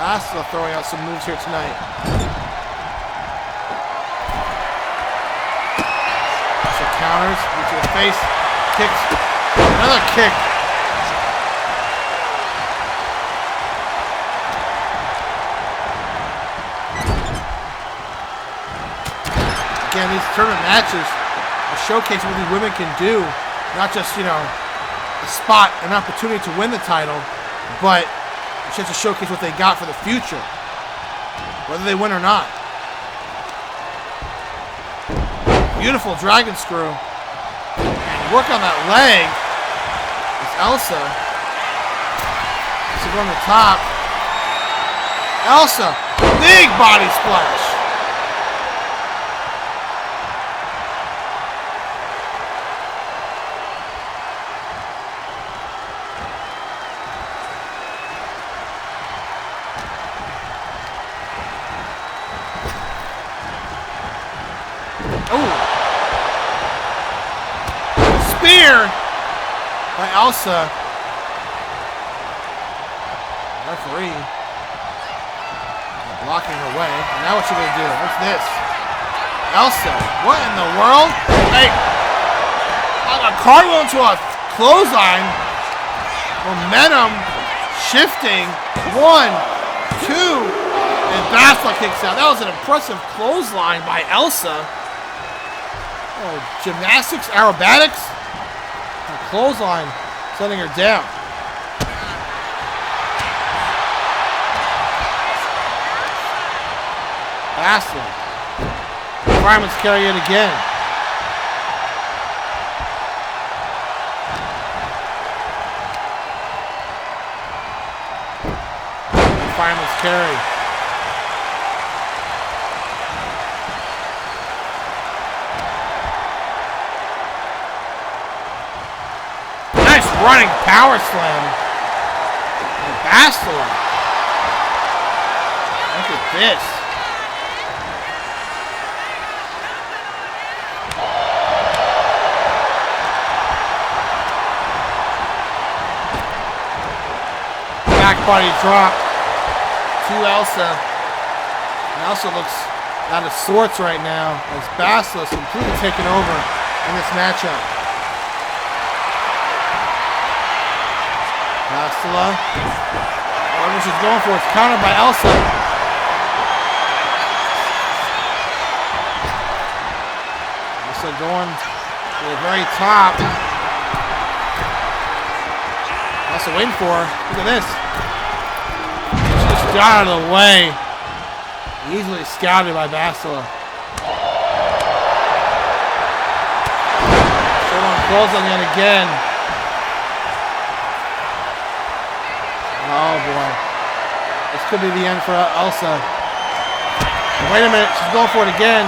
Bastila throwing out some moves here tonight. So counters, to the face, kicks, another kick. Again, these tournament matches are showcasing what these women can do. Not just, you know, a spot, an opportunity to win the title, but a chance to showcase what they got for the future, whether they win or not. Beautiful dragon screw. And work on that leg. It's Elsa. So go on the top. Elsa, big body splash. here by Elsa. Referee blocking her way. And now what's she gonna do? What's this? Elsa, what in the world? Hey, a cartwheel into a clothesline. Momentum shifting. 1, 2, and Bastila kicks out. That was an impressive clothesline by Elsa. Oh, gymnastics, aerobatics. A clothesline sending her down. Bastila. Fireman's carry it again. Fireman's carry. Nice running power slam. And Bastila. Look at this. Back body drop to Elsa. And Elsa looks out of sorts right now as Bastila is completely taken over in this matchup. Bastila. Whatever she's going for, it's countered by Elsa. Elsa going to the very top. Elsa waiting for her. Look at this. She just got out of the way. Easily scouted by Bastila. Someone close on yet again. Oh boy. This could be the end for Elsa. Wait a minute, she's going for it again.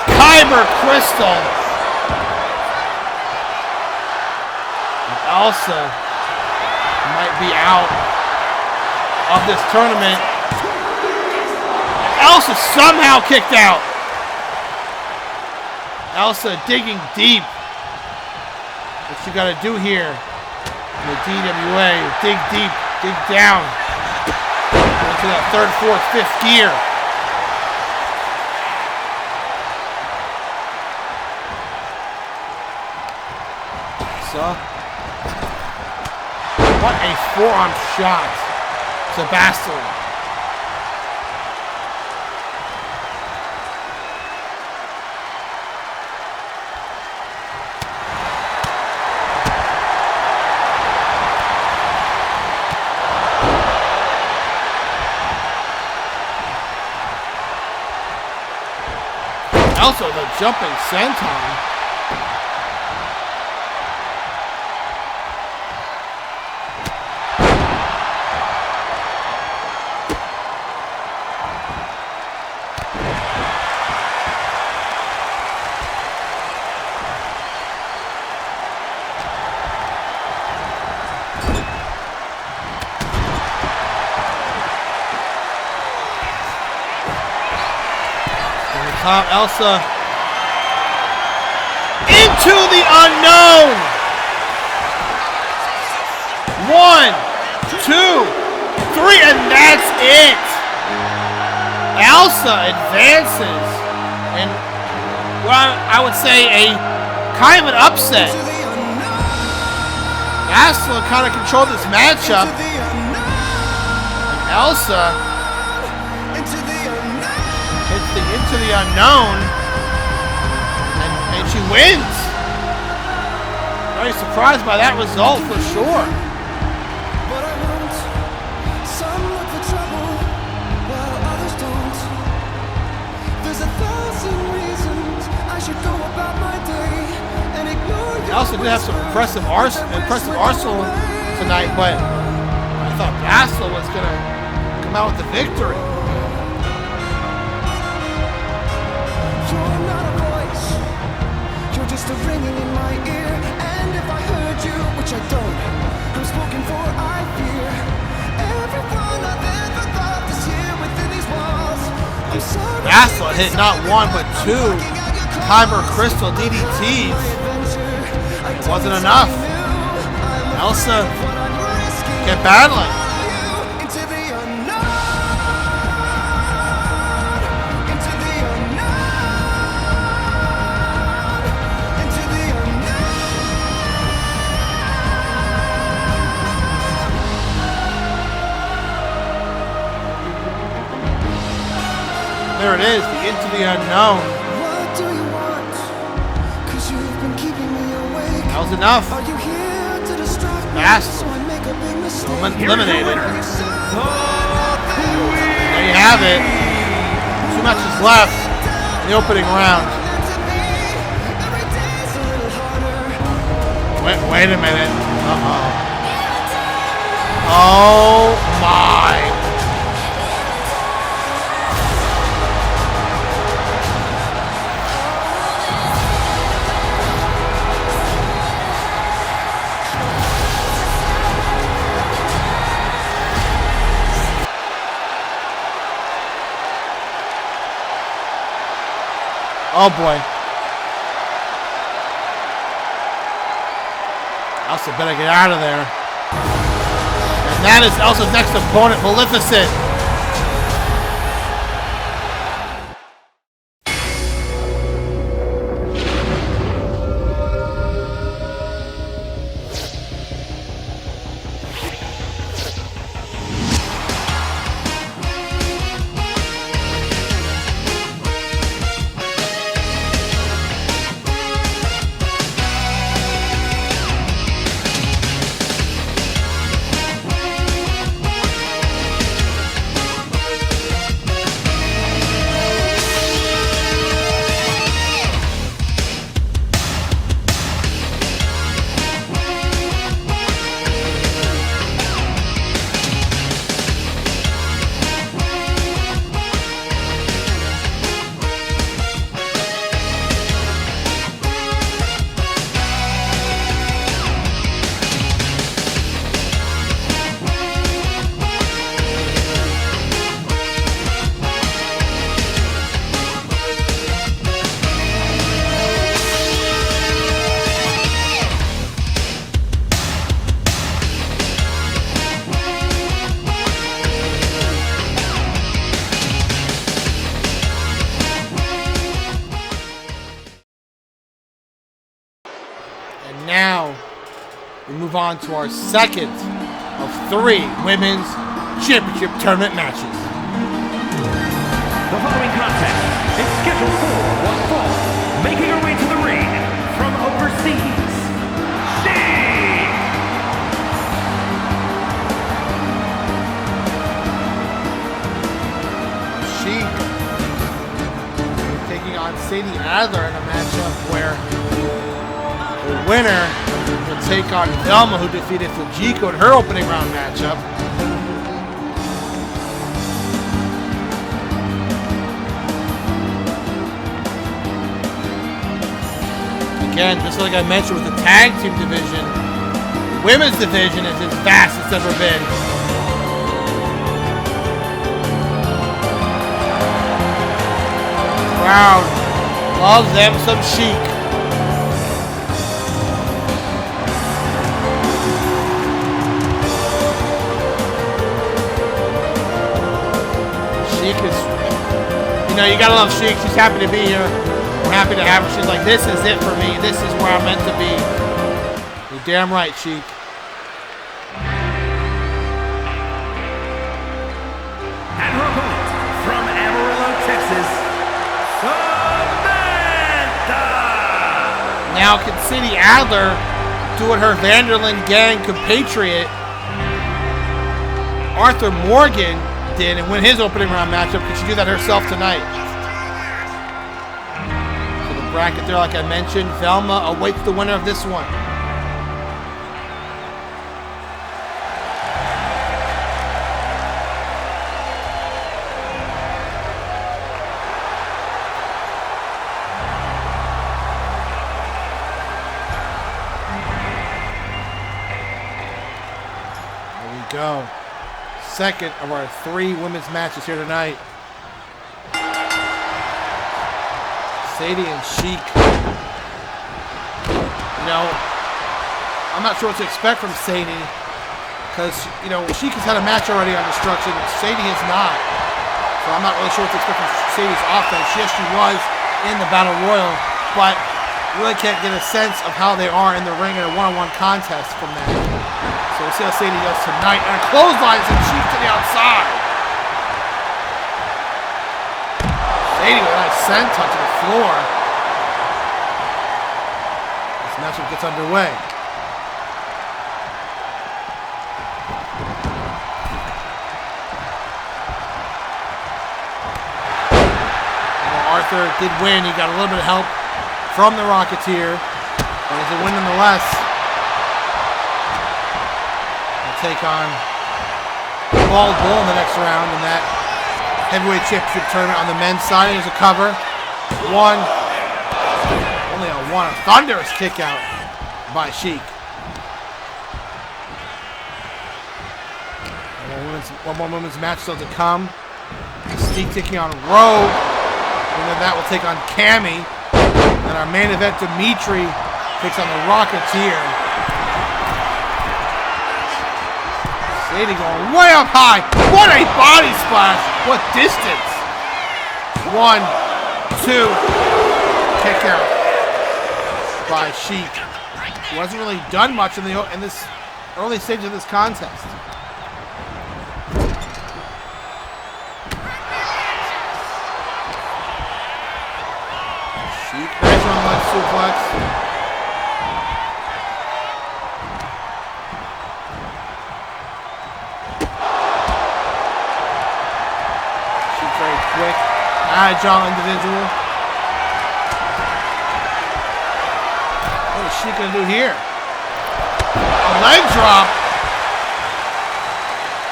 Kyber Crystal. Elsa might be out of this tournament. Elsa somehow kicked out. Elsa digging deep. What you got to do here in the DWA? Dig deep, dig down into that 3rd, 4th, 5th gear. So. What a forearm shot to Bastila. Also the jumping senton. Top Elsa into the unknown. 1, 2, 3, and that's it. Elsa advances, and well, I would say a kind of an upset. Bastila kind of controlled this matchup. And Elsa into the unknown, and she wins. Very surprised by that result for sure. But I want some look for trouble while others don't. There's 1,000 reasons I should go about my day and ignore you. Elsa did have some impressive arsenal tonight, but I thought Bastila was gonna come out with the victory. You're not a voice, you're just a ringing in my ear. And if I heard you, which I don't, I'm spoken for, I fear. Everyone I've ever loved is here within these walls. I'm sorry. Bastila hit not 1 but 2 Kyber Crystal DDTs. It wasn't enough. Elsa kept battling. There it is, the Into the Unknown. That was enough. Bastila eliminated. There you have it. 2 matches left in the opening round. Wait a minute. Oh my. Oh boy. Elsa better get out of there. And that is Elsa's next opponent, Maleficent. Now, we move on to our second of 3 women's championship tournament matches. The following contest is scheduled for one fall. Making her way to the ring from overseas, Sheik! Sheik taking on Sadie Adler in a matchup where the winner will take on Velma, who defeated Fujiko in her opening round matchup. Again, just like I mentioned with the tag team division, the women's division is as vast as it's ever been. The crowd loves them some Sheik. Sheik is, you gotta love Sheik. She's happy to be here. We're happy to have her. She's like, this is it for me. This is where I'm meant to be. You're damn right, Sheik. And her opponent from Amarillo, Texas, Samantha! Now can Sadie Adler do what her Vanderland gang compatriot Arthur Morgan did and win his opening round matchup? Could she do that herself tonight? So the bracket there, like I mentioned, Velma awaits the winner of this one. There we go. Second of our 3 women's matches here tonight. Sadie and Sheik. You know, I'm not sure what to expect from Sadie because, you know, Sheik has had a match already on Destruction. Sadie has not. So I'm not really sure what to expect from Sadie's offense. Yes, she was in the Battle Royal, but really can't get a sense of how they are in the ring in a one-on-one contest from that. So we'll see how Sadie does tonight. And a clothesline and Sheik to the outside. Sadie with a nice senton to the floor. This matchup gets underway. Arthur did win. He got a little bit of help from the Rocketeer. But it's a win nonetheless. He'll take on Bald Bull in the next round in that heavyweight championship tournament on the men's side. Here's a cover. One. Only a one. A thunderous kick out by Sheik. One more women's match still to come. Mystique taking on Rogue. And then that will take on Cammy. And our main event, Demetri, takes on the Rocketeer. Sadie going way up high. What a body splash. What distance. 1, 2. Kick out by Sheik. He wasn't really done much in this early stage of this contest. Nice on leg suplex. She's very quick, agile individual. What is she gonna do here? A leg drop.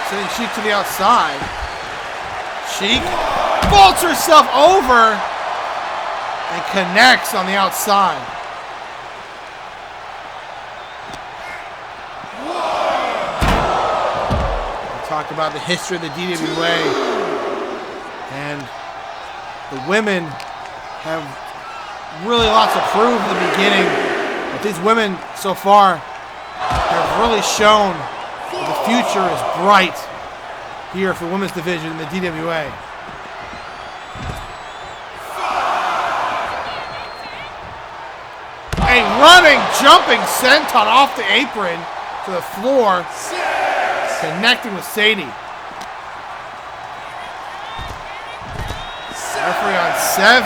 Sending Sheik to the outside. Sheik vaults herself over. And connects on the outside. We'll talk about the history of the DWA. And the women have really lots to prove in the beginning. But these women so far have really shown that the future is bright here for women's division in the DWA. A running, jumping senton off the apron to the floor, connecting with Sadie. Referee on 7.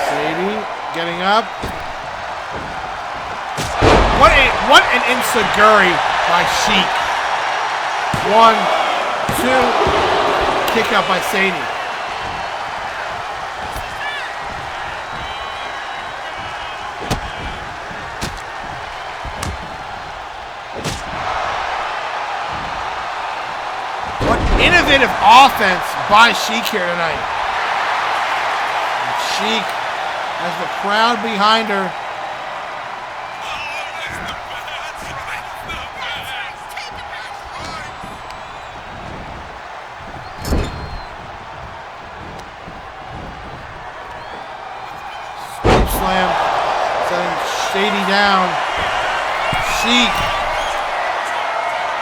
Sadie getting up. What an enziguri by Sheik. 1, 2. Kick out by Sadie. What innovative offense by Sheik here tonight. And Sheik has the crowd behind her. Slam, setting Sadie down. Sheik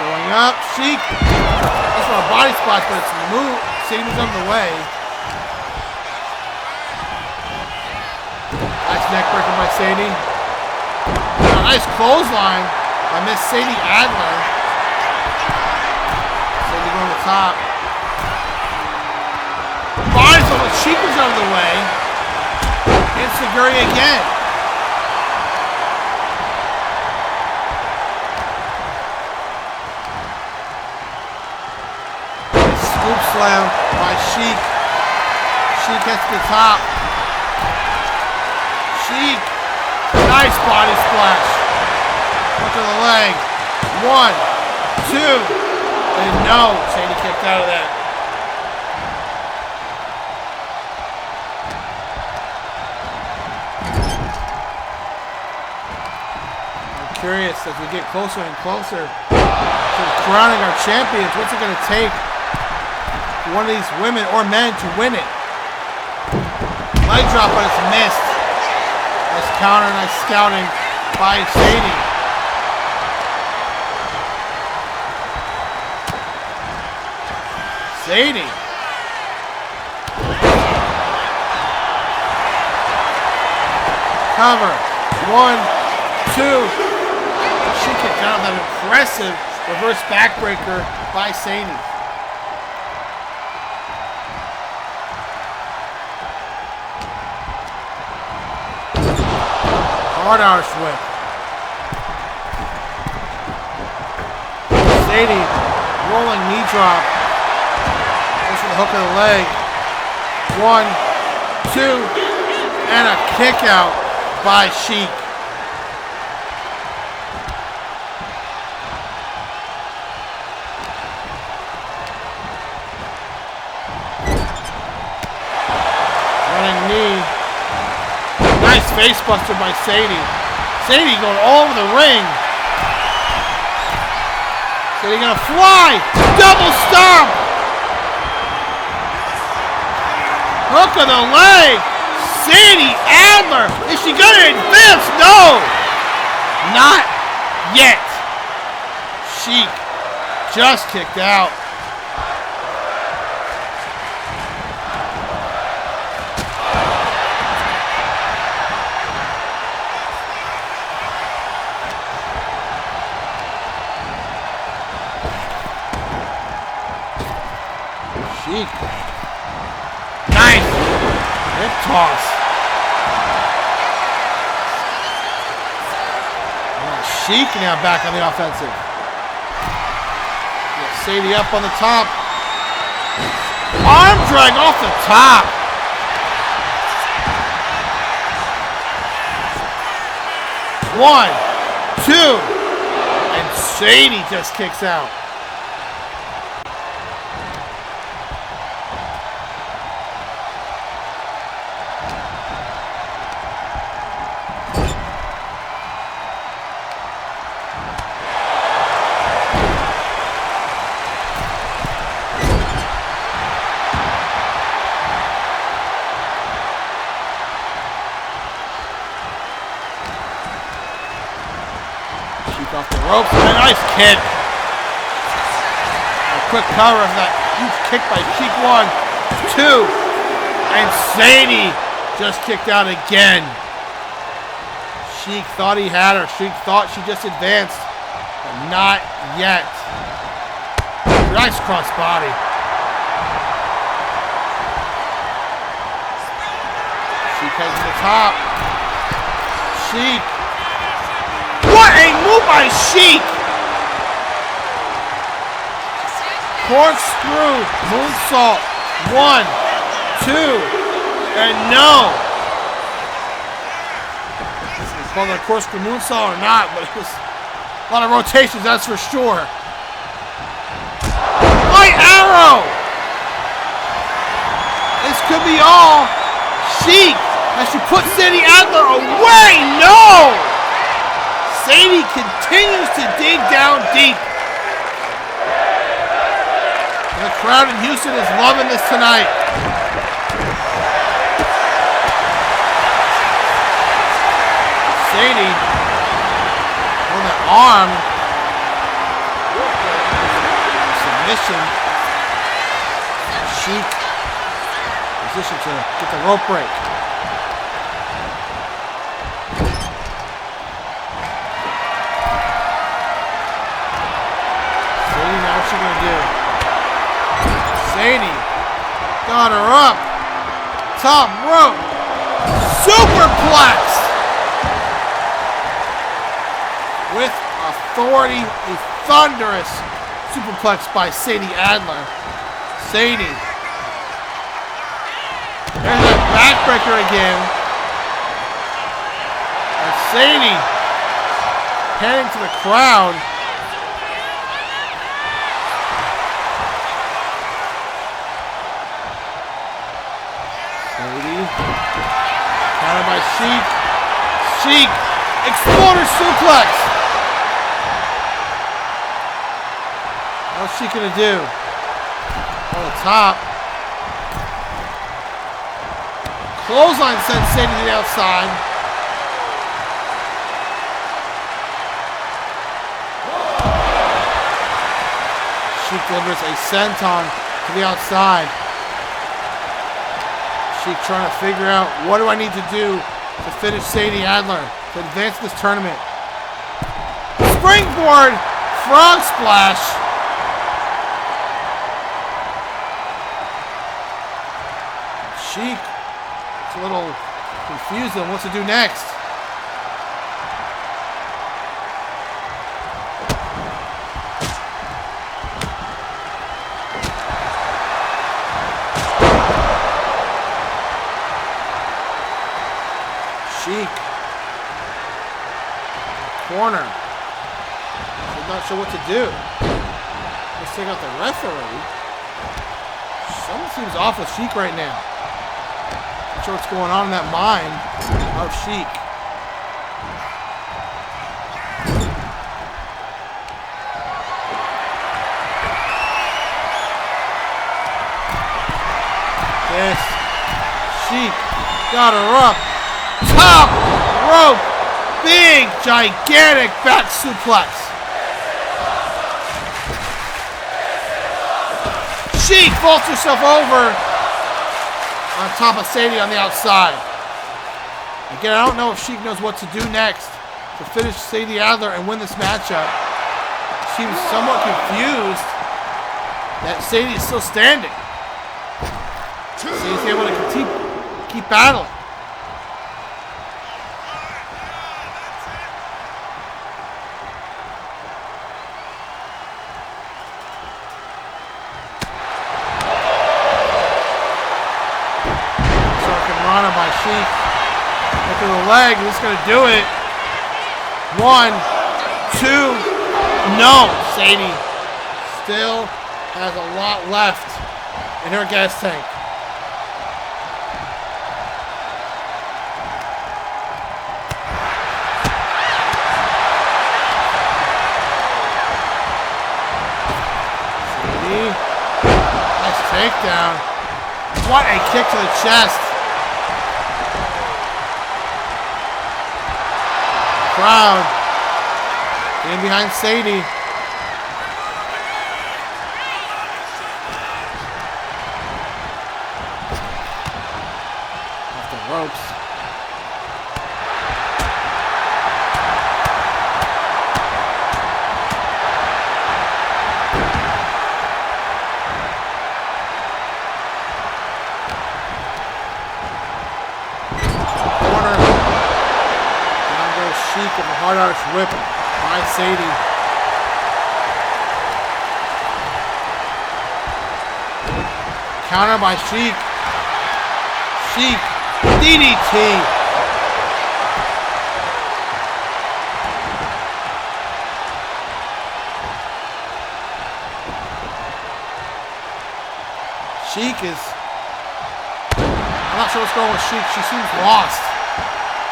going up. Sheik. That's not a body splash, but it's moved. Sadie moves out of the way. Nice neck breaker by Sadie. A nice clothesline by Miss Sadie Adler. Sadie going to the top. Body splash. Sheik was out of the way. Enziguri again. Scoop slam by Sheik. Sheik gets to the top. Sheik. Nice body splash. Look to the leg. 1, 2. And no. Sadie kicked out of that. Curious as we get closer and closer to the crowning our champions. What's it going to take for one of these women or men to win it? Leg drop, but it's missed. Nice counter, nice scouting by Sadie. Sadie. Cover. 1, 2. She kicked out of that impressive reverse backbreaker by Sadie. Hard Irish whip. Sadie, rolling knee drop. Goes for the hook of the leg. 1, 2, and a kick out by Sheik. Running knee. Nice face buster by Sadie. Sadie going all over the ring. Sadie gonna fly. Double stomp. Hook of the leg. Sadie Adler. Is she gonna advance? No. Not yet. Sheik just kicked out. Sheik. Nice. Hip toss. Sheik now back on the offensive. Yeah, Sadie up on the top. Arm drag off the top. One, two, and Sadie just kicks out. Off the ropes, and a nice kick. A quick cover of that huge kick by Sheik. 1, 2, and Sadie just kicked out again. Sheik thought he had her. Sheik thought she just advanced, but not yet. Nice cross body. Sheik heads to the top. Sheik. What a move by Sheik! Corkscrew, moonsault. 1, 2, and no. This is called a corkscrew moonsault or not, but it was a lot of rotations, that's for sure. Light arrow! This could be all. Sheik, as she puts Sadie Adler away. No! Sadie continues to dig down deep. The crowd in Houston is loving this tonight. Sadie on that arm. Submission. Sheik position to get the rope break. What's she gonna do? Sadie got her up. Top rope. Superplex. With authority, a thunderous superplex by Sadie Adler. Sadie. There's that backbreaker again. And Sadie heading to the crowd. Counter by Sheik. Sheik. Exploder suplex. What's she gonna do? On the top. Clothesline sends Sadie to the outside. Sheik delivers a senton to the outside. Sheik trying to figure out what do I need to do to finish Sadie Adler to advance this tournament. Springboard frog splash. Sheik is a little confused on what to do next. Sheik. Corner. I'm not sure what to do. Let's take out the referee. Something seems off with Sheik right now. Not sure what's going on in that mind of Sheik. This. Sheik got her up. Top rope. Big, gigantic back suplex. Sheik vaults herself over on top of Sadie on the outside. Again, I don't know if Sheik knows what to do next to finish Sadie Adler and win this matchup. She was somewhat confused that Sadie is still standing. Sadie's able to keep battling. By Sheik. Look at the leg. He's going to do it. 1, 2. No. Sadie still has a lot left in her gas tank. Sadie. Nice takedown. What a kick to the chest. Crowd in behind Sadie. Off the ropes. Sheik with a hard arch whip by Sadie. Counter by Sheik. Sheik. DDT. Sheik is... I'm not sure what's going on with Sheik. She seems lost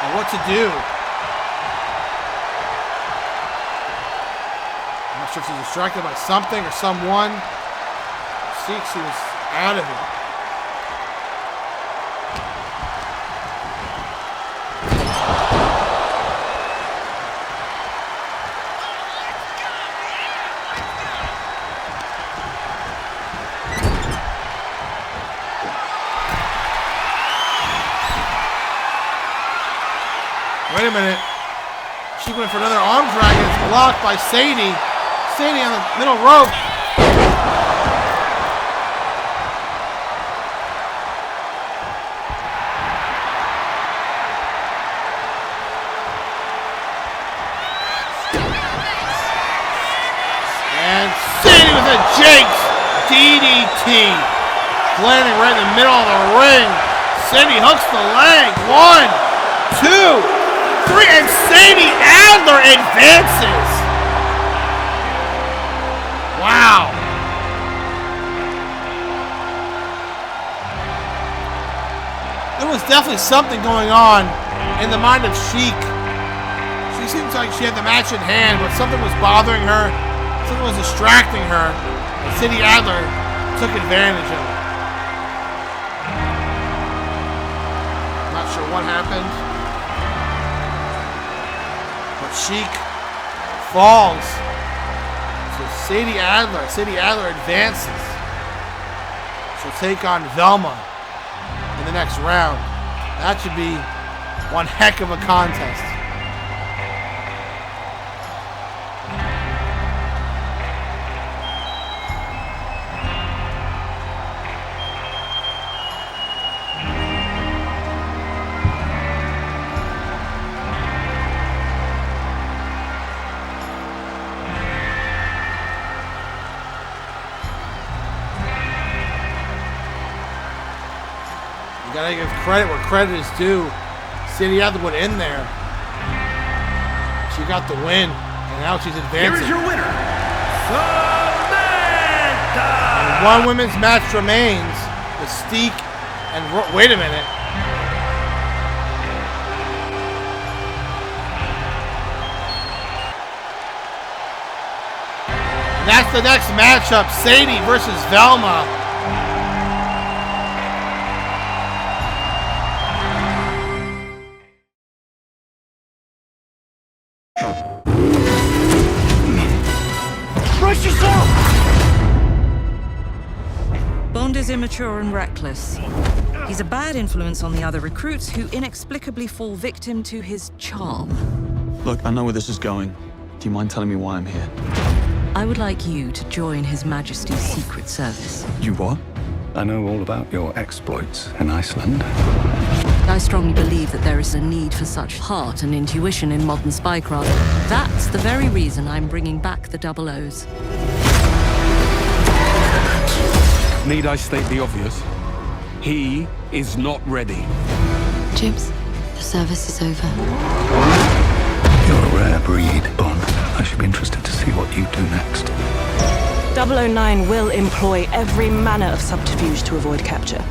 on what to do. I'm not sure if she's distracted by something or someone. Sheik seems out of it. Wait a minute. She went for another arm drag and it's blocked by Sadie. Sadie on the middle rope. And Sadie with a Jake's DDT. Landing right in the middle of the ring. Sadie hooks the leg. 1, 2, 3, and Sadie Adler advances. Wow. There was definitely something going on in the mind of Sheik. She seems like she had the match in hand, but something was bothering her. Something was distracting her. Sadie Adler took advantage of it. Not sure what happened. But Sheik falls. So Sadie Adler advances. She'll take on Velma in the next round. That should be one heck of a contest. You gotta give credit where credit is due. Sadie Adler in there. She got the win, and now she's advancing. Here is your winner, Samantha! And one women's match remains. Mystique and wait a minute. And that's the next matchup: Sadie versus Velma. Bond is immature and reckless. He's a bad influence on the other recruits who inexplicably fall victim to his charm. Look, I know where this is going. Do you mind telling me why I'm here? I would like you to join His Majesty's Secret Service. You what? I know all about your exploits in Iceland. I strongly believe that there is a need for such heart and intuition in modern spycraft. That's the very reason I'm bringing back the Double O's. Need I state the obvious? He is not ready. Jibs, the service is over. You're a rare breed, Bond. I should be interested to see what you do next. 009 will employ every manner of subterfuge to avoid capture.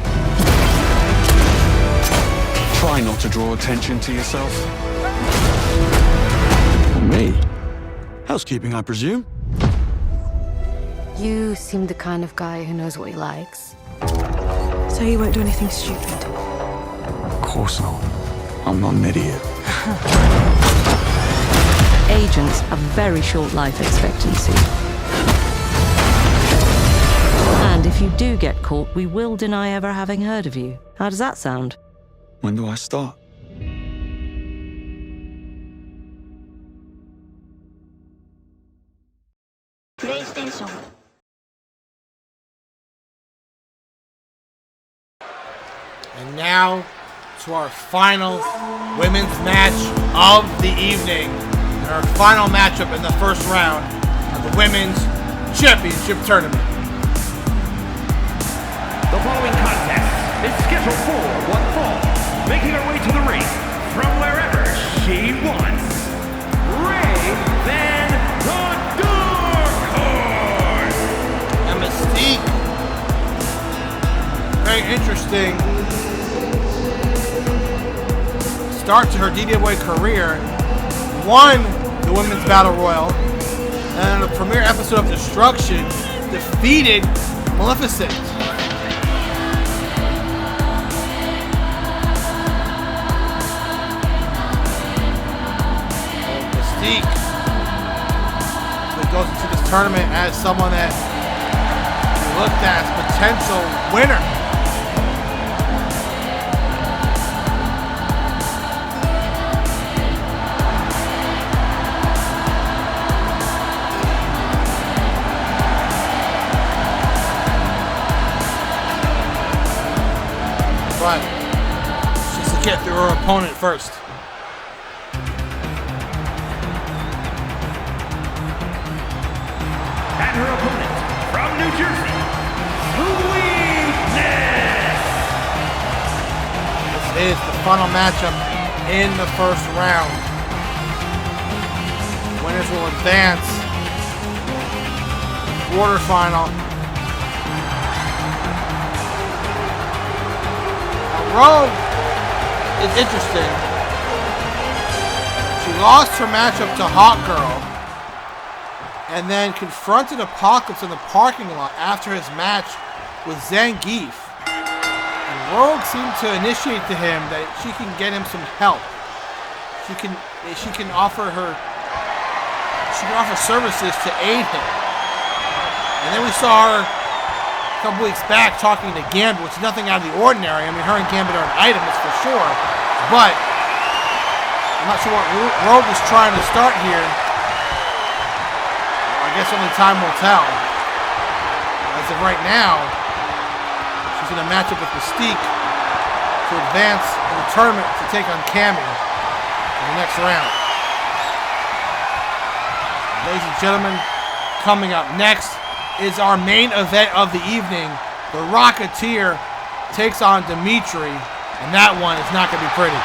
Try not to draw attention to yourself. Me? Housekeeping, I presume? You seem the kind of guy who knows what he likes. So you won't do anything stupid? Of course not. I'm not an idiot. Agents have very short life expectancy. And if you do get caught, we will deny ever having heard of you. How does that sound? When do I start? PlayStation. And now to our final women's match of the evening. And our final matchup in the first round of the Women's Championship Tournament. The following contest is scheduled for one fall. Making her way to the ring from wherever she wants, Raven the Dark Horse! And Mystique, very interesting start to her DWA career, won the Women's Battle Royal, and in the premiere episode of Destruction, defeated Maleficent. Mystique goes into this tournament as someone that looked at as potential winner. But she has to get through her opponent first. And her opponent from New Jersey, Sweetness! This is the final matchup in the first round. Winners will advance. Quarterfinal. Rome is interesting. She lost her matchup to Hawk Girl. and then confronted Apocalypse in the parking lot after his match with Zangief. And Rogue seemed to initiate to him that she can get him some help. She can offer services to aid him. And then we saw her a couple weeks back talking to Gambit, which is nothing out of the ordinary. I mean, her and Gambit are an item, that's for sure. But I'm not sure what Rogue is trying to start here. I guess only time will tell. As of right now, she's in a matchup with Mystique to advance in the tournament to take on Cammy in the next round. Ladies and gentlemen, coming up next is our main event of the evening. The Rocketeer takes on Demetri, and that one is not going to be pretty.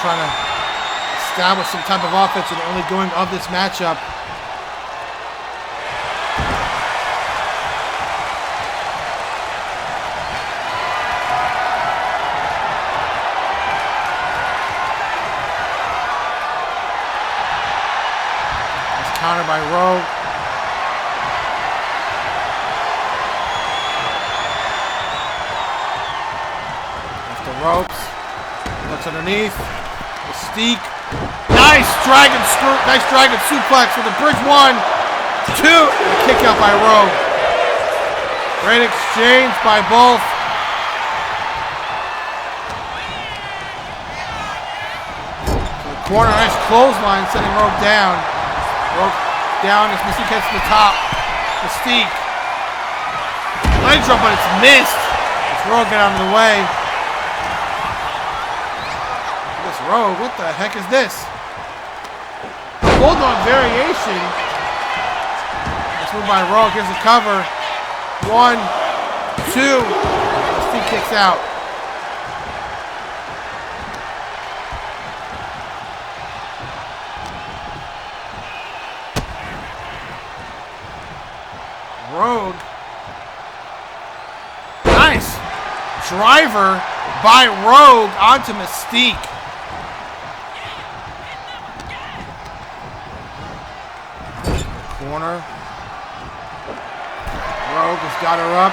Trying to establish some type of offense in the early going of this matchup. It's countered by Rogue. Off the ropes. Looks underneath. Mystique. Nice dragon suplex with a bridge 1, 2. And a kick out by Rogue. Great exchange by both. To the corner, nice clothesline sending Rogue down. Rogue down as Mystique heads to the top. Mystique. Leg drop, but it's missed. As Rogue get out of the way. Rogue, what the heck is this? Bulldog variation. Let's move by Rogue. Here's the cover. 1, 2. Mystique kicks out. Rogue. Nice. Driver by Rogue onto Mystique. Corner. Rogue has got her up.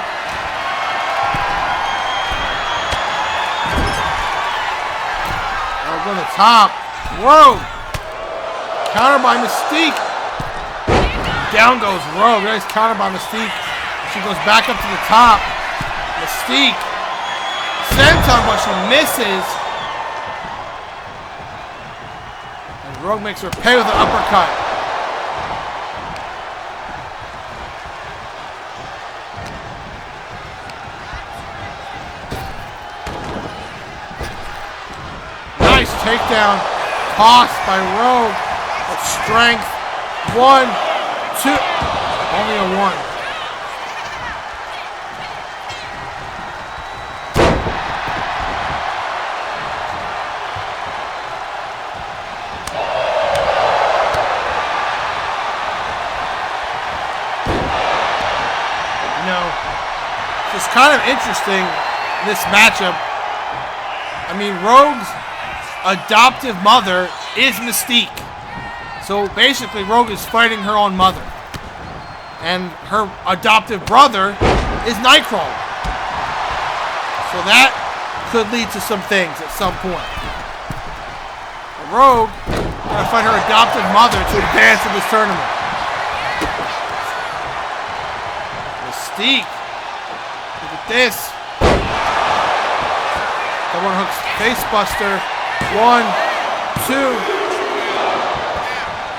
Rogue on the top. Rogue. Counter by Mystique. Down goes Rogue. Nice counter by Mystique. She goes back up to the top. Mystique. Senton, but she misses. And Rogue makes her pay with an uppercut. Takedown, tossed by Rogue, with strength. 1, 2, only a 1. You know, it's kind of interesting, this matchup. I mean, Rogue's adoptive mother is Mystique. So basically Rogue is fighting her own mother. And her adoptive brother is Nightcrawler. So that could lead to some things at some point. But Rogue is going to fight her adoptive mother to advance in this tournament. Mystique. Look at this. Double hooks face buster. 1, 2.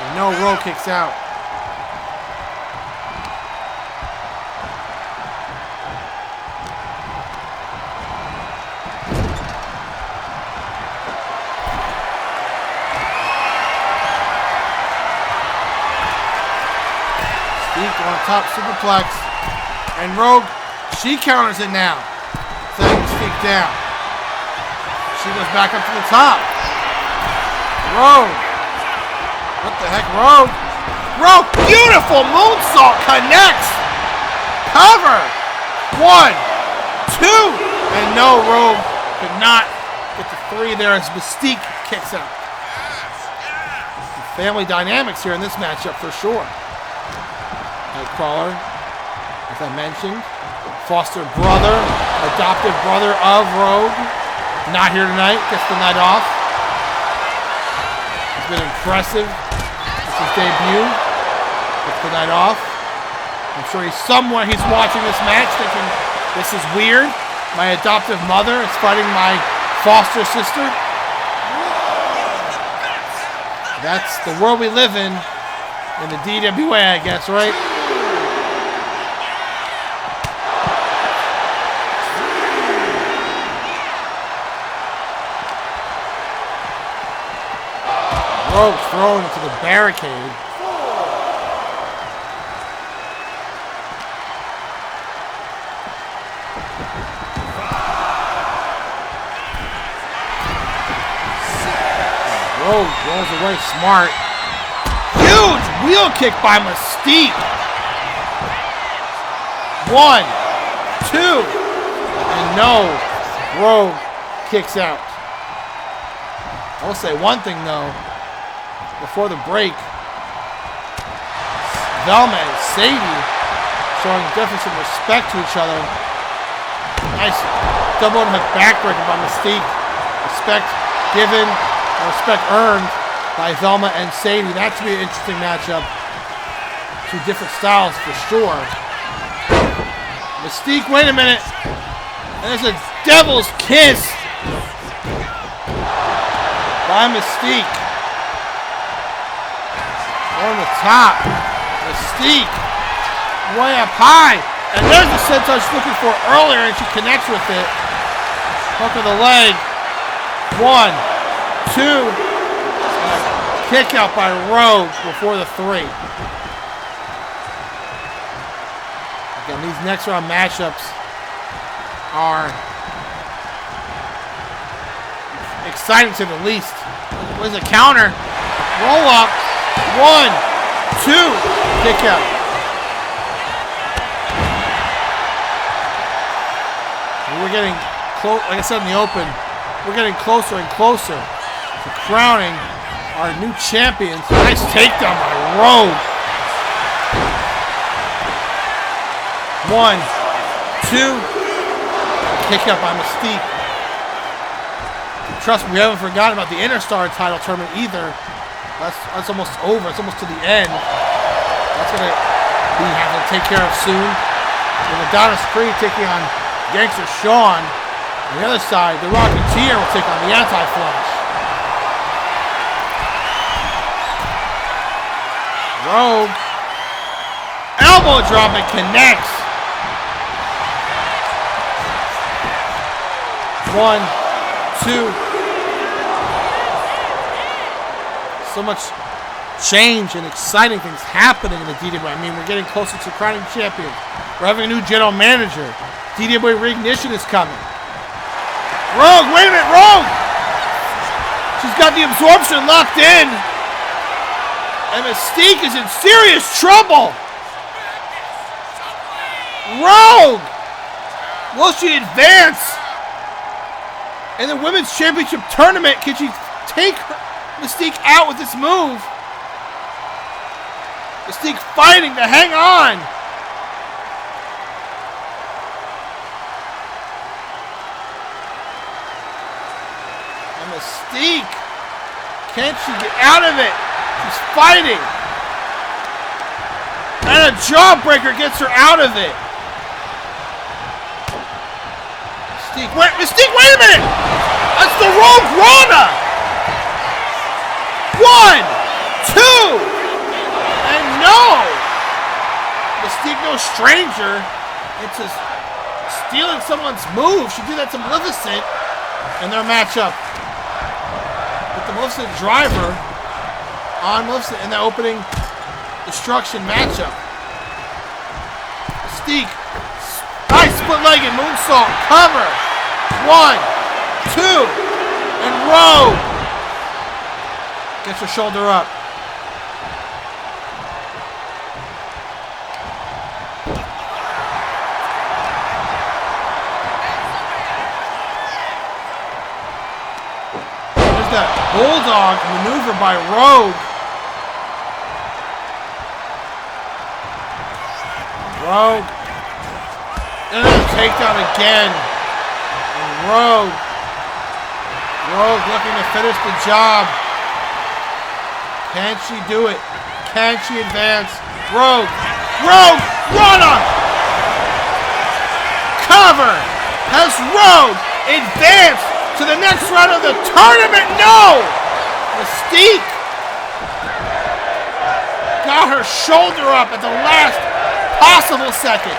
And no, Rogue kicks out. Mystique on top, superplex. And Rogue, she counters it now. Setting Mystique down. She goes back up to the top. Rogue. What the heck, Rogue? Rogue, beautiful moonsault connects. Cover. 1, 2, and no, Rogue could not get the 3 there as Mystique kicks out. Family dynamics here in this matchup for sure. Nightcrawler, as I mentioned, foster brother, adopted brother of Rogue, not here tonight, gets the night off. He's been impressive. It's his debut. Gets the night off. I'm sure he's watching this match thinking, this is weird. My adoptive mother is fighting my foster sister. That's the world we live in the DWA, I guess, right? Rogue thrown into the barricade. Rogue rolls away smart. Huge wheel kick by Mystique. 1, 2, and no. Rogue kicks out. I will say one thing though. Before the break, Velma and Sadie showing definitely some respect to each other. Nice double underhook backbreaker by Mystique. Respect given. Respect earned by Velma and Sadie. That should be an interesting matchup. Two different styles for sure. Mystique, wait a minute. And there's a devil's kiss by Mystique. On the top. Mystique way up high. And there's the senton I was looking for earlier, and she connects with it. Hook of the leg. 1, 2, kick out by Rogue before the 3. Again, these next round matchups are exciting to the least. Where's the counter? Roll up. 1, 2, kick out. And we're getting close, like I said in the open, we're getting closer and closer to crowning our new champions. Nice takedown by Rogue. 1, 2, kick out by Mystique. Trust me, we haven't forgotten about the Interstar title tournament either. That's almost over. It's almost to the end. That's gonna be having to take care of soon. With Adonis Creed taking on Gangster Sean. On the other side, the Rocketeer will take on the Anti-Flash. Rogue. Elbow drop and connects. 1, 2. So much change and exciting things happening in the DWA. I mean, we're getting closer to crowning champions. We're having a new general manager. DWA Reignition is coming. Rogue, wait a minute, Rogue! She's got the absorption locked in. And Mystique is in serious trouble. Rogue! Will she advance in the Women's Championship Tournament? Can she take Mystique out with this move? Mystique fighting to hang on. And Mystique, can't she get out of it? She's fighting. And a jawbreaker gets her out of it. Mystique, wait a minute! That's the Rogue Rana! 1, 2, and no! Mystique, no stranger into stealing someone's move. She did that to Maleficent in their matchup with the Maleficent driver on Maleficent in the opening destruction matchup. Mystique, nice split-legged moonsault cover. 1, 2, and Rogue gets her shoulder up. the bulldog maneuver by Rogue. Rogue. Takedown again. And Rogue looking to finish the job. Can she do it? Can she advance? Rogue, runner! Cover! Has Rogue advanced to the next round of the tournament? No! Mystique got her shoulder up at the last possible second.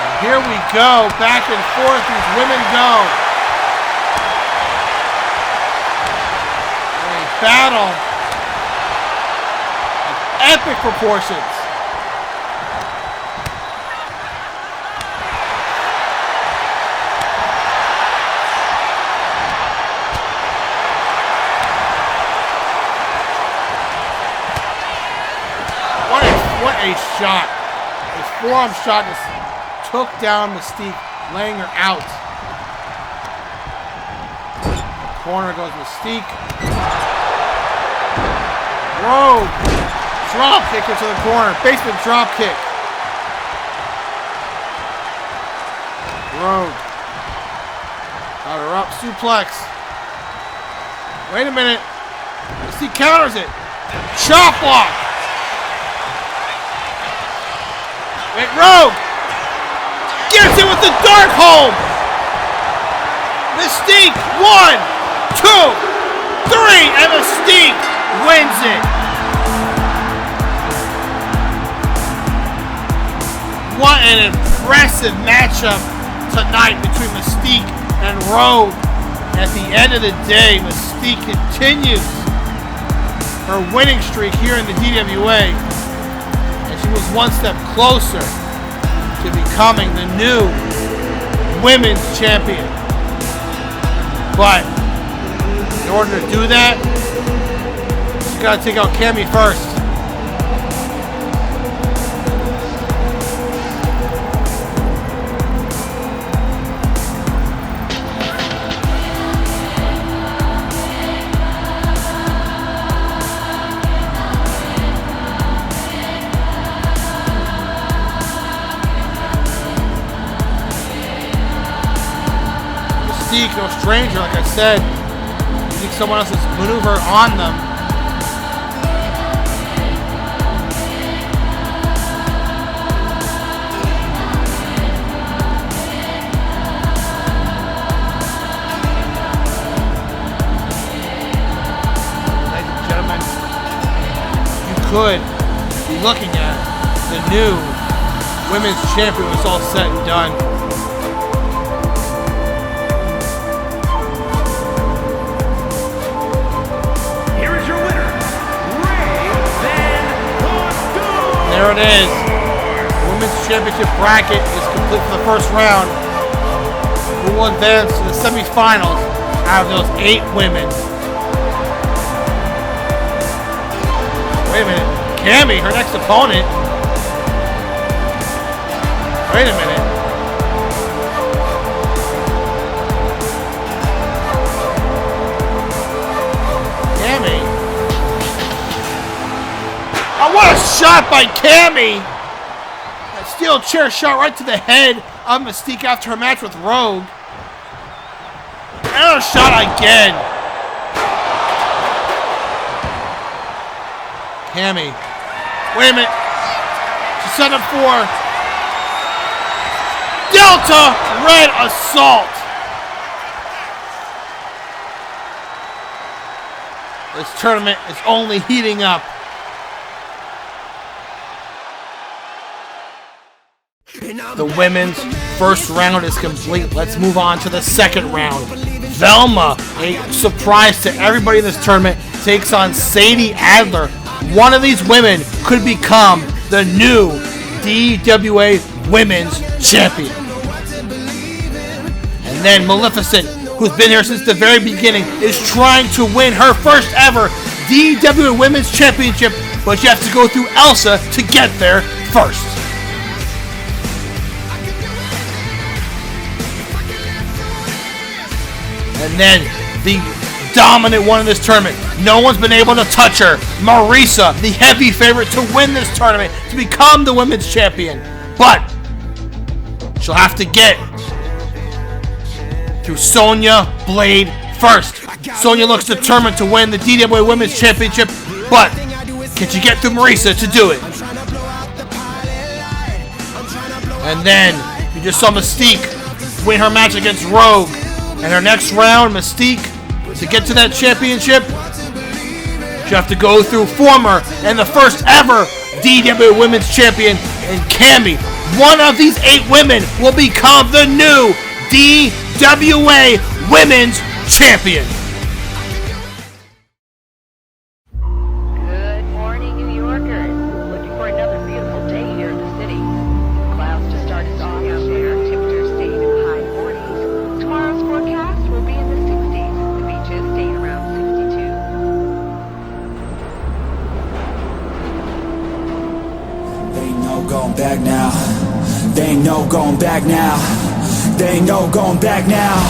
And here we go, back and forth, these women go. A battle of epic proportions. What a shot. A forearm shot just took down Mystique, laying her out. Corner goes Mystique. Rogue. Drop kick into the corner. Basement drop kick. Rogue. Got her up. Suplex. Wait a minute. Mystique counters it. Chop block. Wait, Rogue gets it with the dark hold. Mystique, 1, 2, 3, and Mystique wins it. What an impressive matchup tonight between Mystique and Rogue. At the end of the day, Mystique continues her winning streak here in the DWA. She was one step closer to becoming the new women's champion. But in order to do that, she's got to take out Cammy first. No stranger, like I said. Using someone else's maneuver on them. Ladies and gentlemen, you could be looking at the new women's champion when it's all said and done. There it is. The Women's Championship bracket is complete for the first round. Who will advance to the semifinals out of those 8 women? Wait a minute. Cammy, her next opponent. Wait a minute. Cammy. Oh, what a shot by Cammy! That steel chair shot right to the head of Mystique after her match with Rogue. Another shot again. Cammy. Wait a minute. She's set up for Delta Red Assault. This tournament is only heating up. The women's first round is complete. Let's move on to the second round. Velma, a surprise to everybody in this tournament, takes on Sadie Adler. One of these women could become the new DWA Women's Champion. And then Maleficent, who's been here since the very beginning, is trying to win her first ever DWA Women's Championship, but you have to go through Elsa to get there first. And then the dominant one in this tournament. No one's been able to touch her. Marisa, the heavy favorite to win this tournament, to become the women's champion. But she'll have to get through Sonya Blade first. Sonya looks determined to win the DWA Women's Championship, but can she get through Marisa to do it? And then you just saw Mystique win her match against Rogue. And her next round, Mystique, to get to that championship, she'll have to go through former and the first ever DWA Women's Champion in Cammy. One of these 8 women will become the new DWA Women's Champion. Good morning, New Yorkers. Looking for another beautiful day here in the city. Clouds just started thawing out there. Temperatures staying in the high 40s. Tomorrow's forecast will be in the 60s. The beaches staying around 62. They ain't no going back now. They ain't no going back now. They ain't no going back now.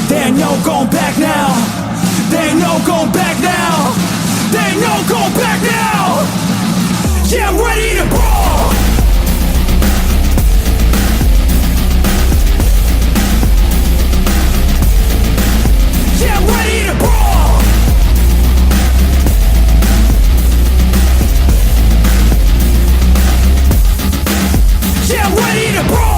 They ain't no going back now. They ain't no going back now. They ain't no going back now. Yeah, I'm ready to brawl. Yeah, I'm ready to brawl. Yeah, I'm ready to brawl.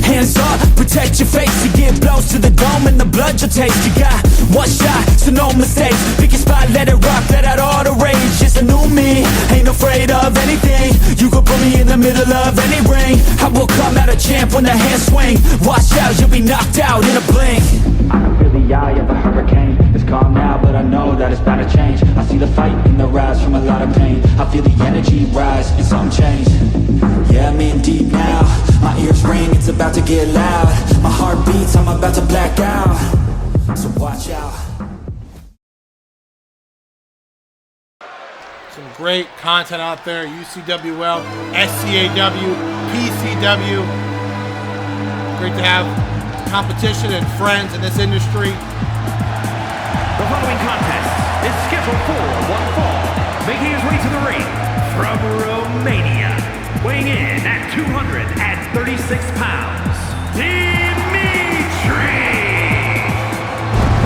Hands up, protect your face. You get blows to the dome and the blood you'll taste. You got one shot, so no mistakes. Pick your spot, let it rock, let out all the rage. It's a new me, ain't afraid of anything. You could put me in the middle of any ring. I will come out a champ when the hands swing. Watch out, you'll be knocked out in a blink. I can feel the eye of a hurricane. It's calm now, but I know that it's bound to change. I see the fight and the rise from a lot of pain. I feel the energy rise and some change. Yeah, I'm in deep now. My ears ring, it's about to get loud. My heart beats, I'm about to black out. So watch out. Some great content out there. UCWL, SCAW, PCW. Great to have competition and friends in this industry. The following contest is scheduled for one fall. Making his way to the ring from Romania, weighing in at 236 pounds, Demetri!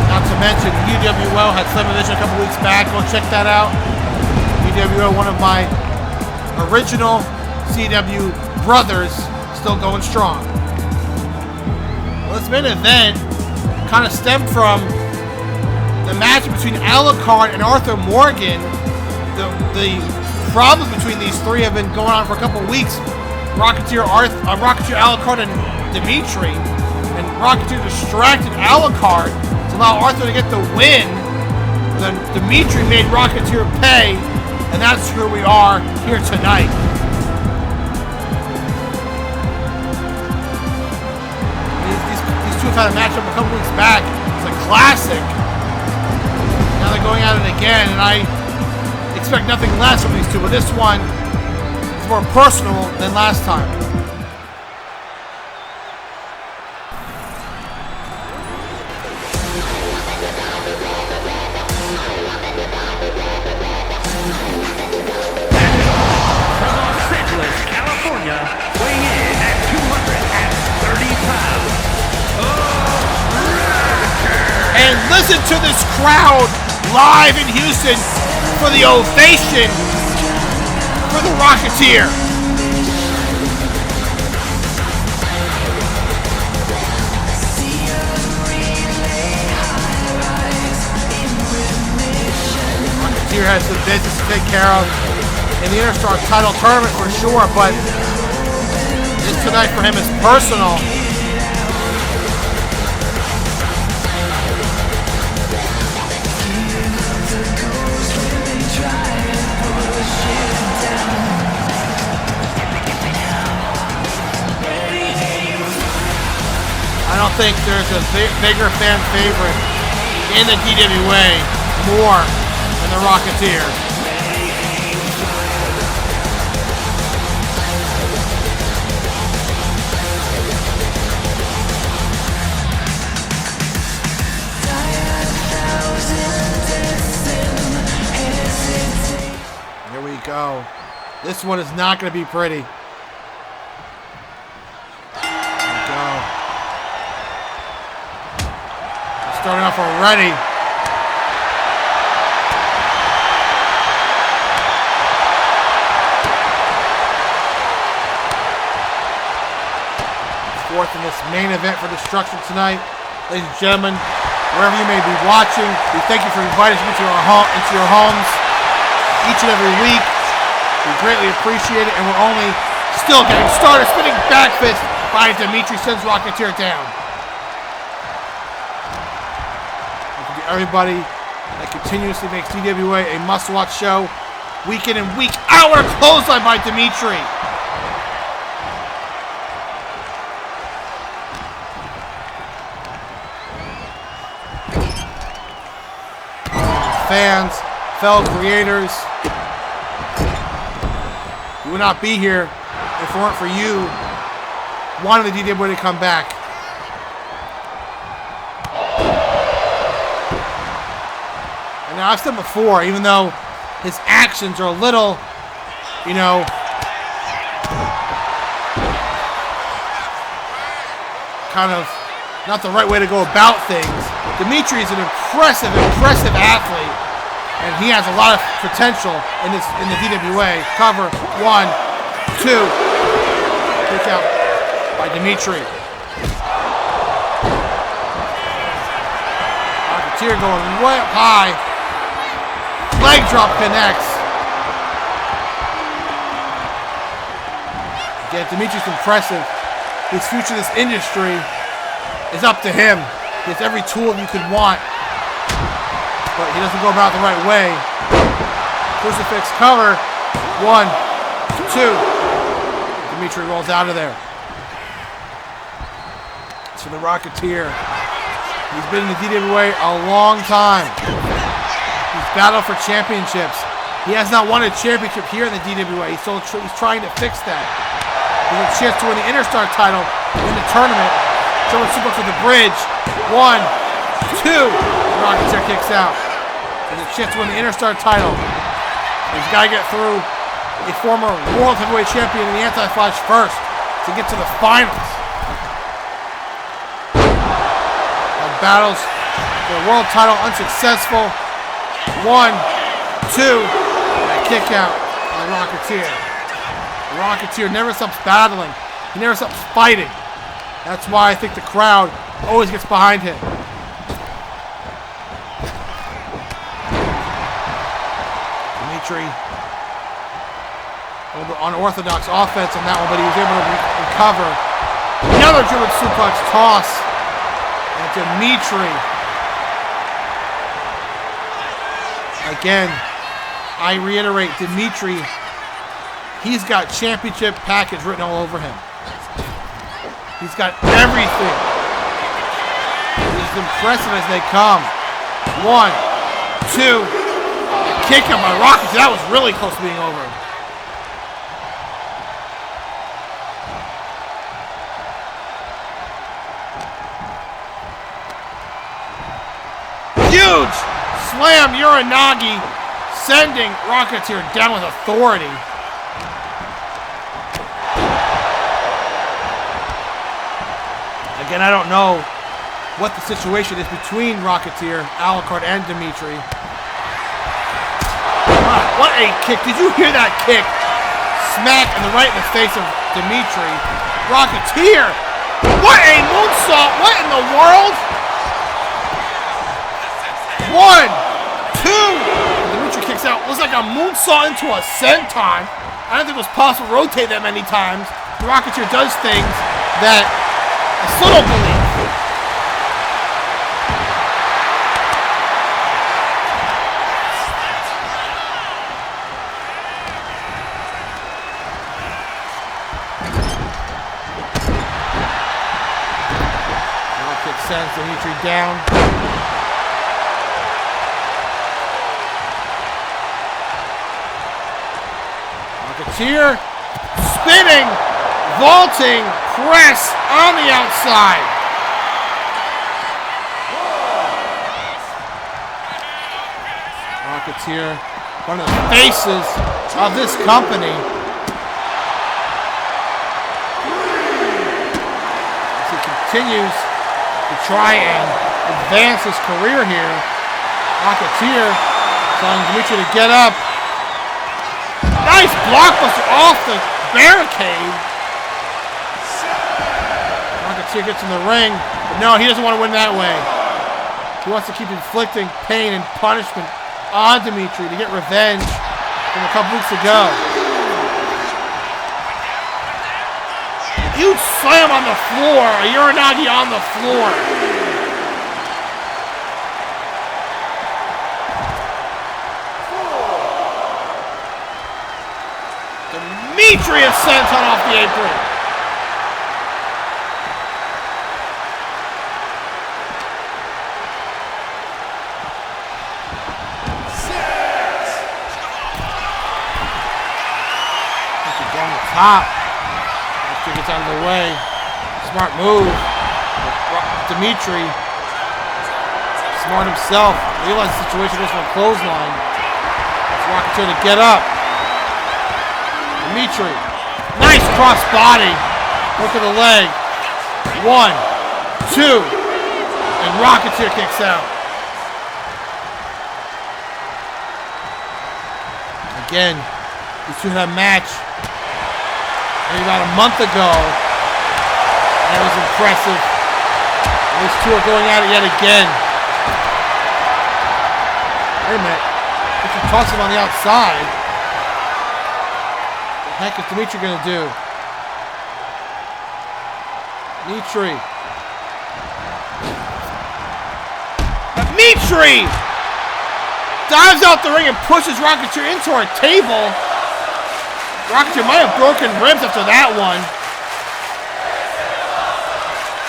Not to mention, UWL had Slim Edition a couple weeks back. Go check that out. UWL, one of my original CW brothers, still going strong. Well, this main event kind of stemmed from the match between Alucard and Arthur Morgan. The problem between these three have been going on for a couple of weeks. Rocketeer, Alucard, and Demetri. And Rocketeer distracted Alucard to allow Arthur to get the win. Then Demetri made Rocketeer pay, and that's where we are here tonight. These two have had a matchup a couple weeks back. It's a classic. Now they're going at it again, and I expect nothing less from these two, but this one is more personal than last time. From Los Angeles, California, weighing in at 230 pounds, and listen to this crowd live in Houston for the ovation for the Rocketeer. Rocketeer has some business to take care of in the Interstar title tournament for sure, but this tonight for him is personal. I don't think there's a bigger fan favorite in the DWA more than the Rocketeer. go. This one is not going to be pretty. There we go. Starting off already. Fourth in this main event for Destruction tonight. Ladies and gentlemen, wherever you may be watching, we thank you for inviting us into your homes each and every week. We greatly appreciate it, and we're only still getting started. Spinning back fist by Demetri sends Rocketeer down. Thank you to everybody that continuously makes DWA a must-watch show, week in and week out. What a clothesline by Demetri. Fans, fellow creators, we would not be here if it weren't for you wanting the DWA to come back. And now I've said before, even though his actions are a little, you know, kind of not the right way to go about things, Demetri is an impressive athlete, and he has a lot of potential in the DWA. Cover, 1, 2. Kick out by Demetri. Rocketeer going way up high. Leg drop connects. Again, Demetri's impressive. His future in this industry is up to him. He has every tool you could want, but he doesn't go about it the right way. Crucifix cover. 1, 2. Demetri rolls out of there. It's for the Rocketeer. He's been in the DWA a long time. He's battled for championships. He has not won a championship here in the DWA. He's trying to fix that. He has a chance to win the Interstar title in the tournament. German suplex with the bridge. 1, 2. Rocketeer kicks out. There's a chance to win the Interstar title. He's got to get through a former World Heavyweight Champion in the Anti-Flash first to get to the finals. Battles for the world title unsuccessful. 1, 2. Kick out by Rocketeer. The Rocketeer never stops battling. He never stops fighting. That's why I think the crowd always gets behind him. Demetri, a little bit unorthodox offense on that one, but he was able to recover. Another German suplex toss. And Demetri. Again, I reiterate, Demetri, he's got championship package written all over him. He's got everything. He's impressive as they come. 1, 2. Kick him by Rocketeer. That was really close to being over. Huge slam Uranagi, sending Rocketeer down with authority. Again, I don't know what the situation is between Rocketeer, Alucard, and Demetri. God, what a kick. Did you hear that kick? Smack right in the face of Demetri. Rocketeer! What a moonsault! What in the world? 1, 2. Demetri kicks out. Looks like a moonsault into a senton. I don't think it was possible to rotate that many times. The Rocketeer does things that I still don't believe. Kick sends Demetri down. Rocketeer spinning, vaulting, press on the outside. Rocketeer one of the faces of this company. As he continues to try and advance his career here. Rocketeer telling Demetri to get up. Nice blockbuster off the barricade. Rocketeer gets in the ring, but no, he doesn't want to win that way. He wants to keep inflicting pain and punishment on Demetri to get revenge from a couple weeks ago. Huge slam on the floor. A Uranagi on the floor. Demetri is sent off the apron. Top. After gets out of the way. Smart move. Demetri. Smart himself. Realized the situation goes for a clothesline. It's Rocketeer to get up. Demetri. Nice cross body. Look at the leg. 1, 2. And Rocketeer kicks out. Again, these two had a match maybe about a month ago. And it was impressive. These two are going at it yet again. Wait a minute. If you toss him on the outside, what the heck is Demetri going to do? Demetri. Demetri! Dives out the ring and pushes Rocketeer into our table. Rocketeer might have broken ribs after that one.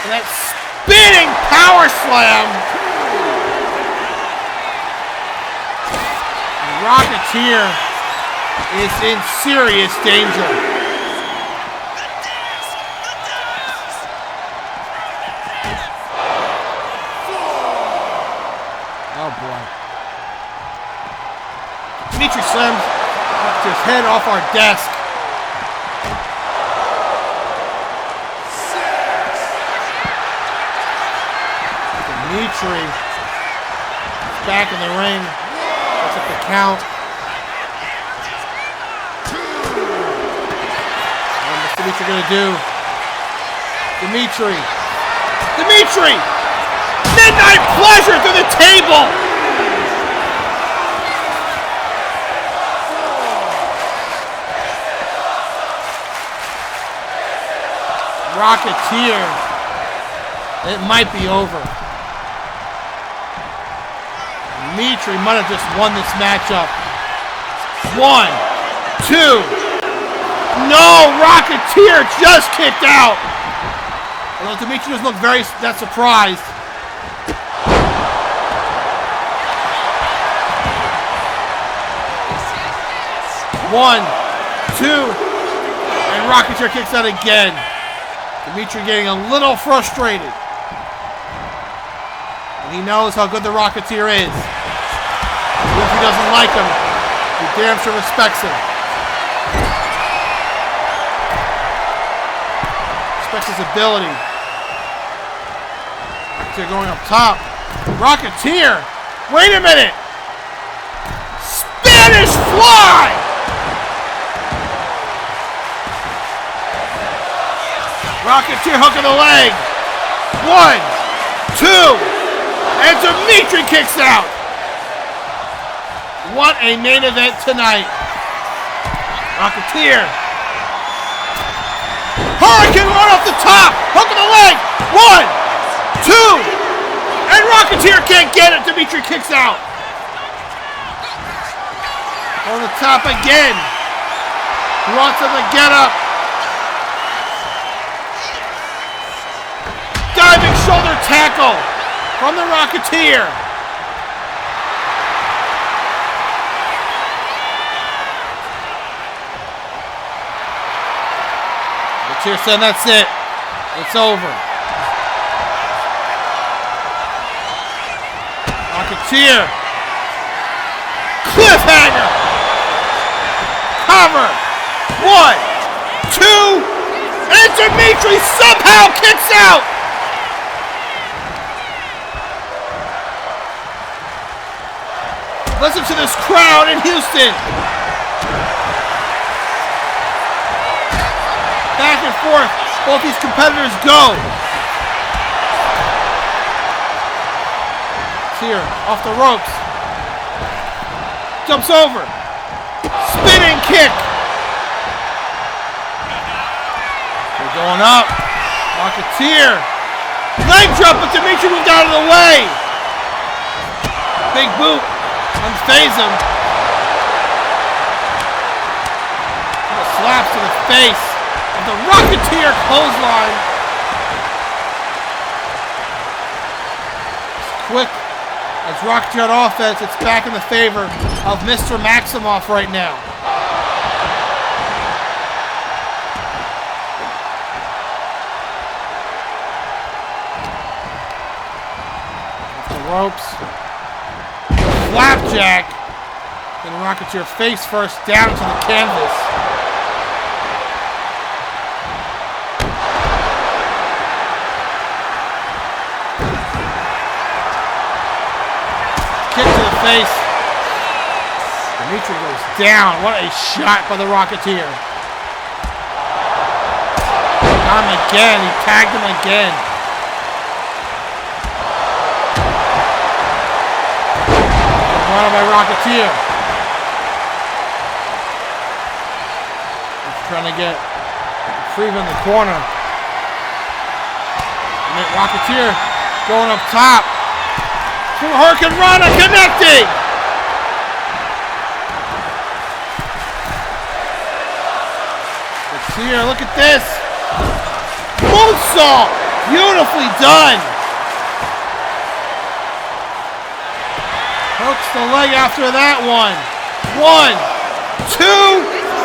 And that spinning power slam. And Rocketeer is in serious danger. Oh boy. Demetri slams his head off our desk. Demetri is back in the ring. That's up the count. And what's Demetri gonna do? Demetri! Demetri! Midnight Pleasure through the table! Rocketeer. It might be over. Demetri might have just won this matchup. 1, 2. No, Rocketeer just kicked out. Although Demetri doesn't look that surprised. One, 2, and Rocketeer kicks out again. Demetri getting a little frustrated. And he knows how good the Rocketeer is. Even if he doesn't like him, he damn sure respects him. Respects his ability. Rocketeer going up top. Rocketeer! Wait a minute! Spanish Fly! Rocketeer hook of the leg. 1, 2, and Demetri kicks out. What a main event tonight. Rocketeer. Hurricane right off the top. Hook of the leg. 1, 2, and Rocketeer can't get it. Demetri kicks out. On the top again. He wants him to get up. Diving shoulder tackle from the Rocketeer. Rocketeer said that's it. It's over. Rocketeer. Cliffhanger. cover. 1, 2, and Demetri somehow kicks out. Listen to this crowd in Houston. Back and forth, both these competitors go. Here, off the ropes. Jumps over. Spinning kick. They're going up. Rocketeer. Leg drop, but Demetri moved out of the way. Big boot. Unfaze him. Slaps to the face of the Rocketeer clothesline. It's quick as Rocketeer on offense. It's back in the favor of Mr. Maximoff right now. Off the ropes. Flapjack. Then Rocketeer face first down to the canvas. Kick to the face. Demetri goes down. What a shot by the Rocketeer. Got him again. He tagged him again. Run by Rocketeer. He's trying to get Freeman in the corner. And Rocketeer going up top. Hurricane Rana connecting. Let's see here. Look at this. Moonsault. Beautifully done. Hooks the leg after that one. 1, 2,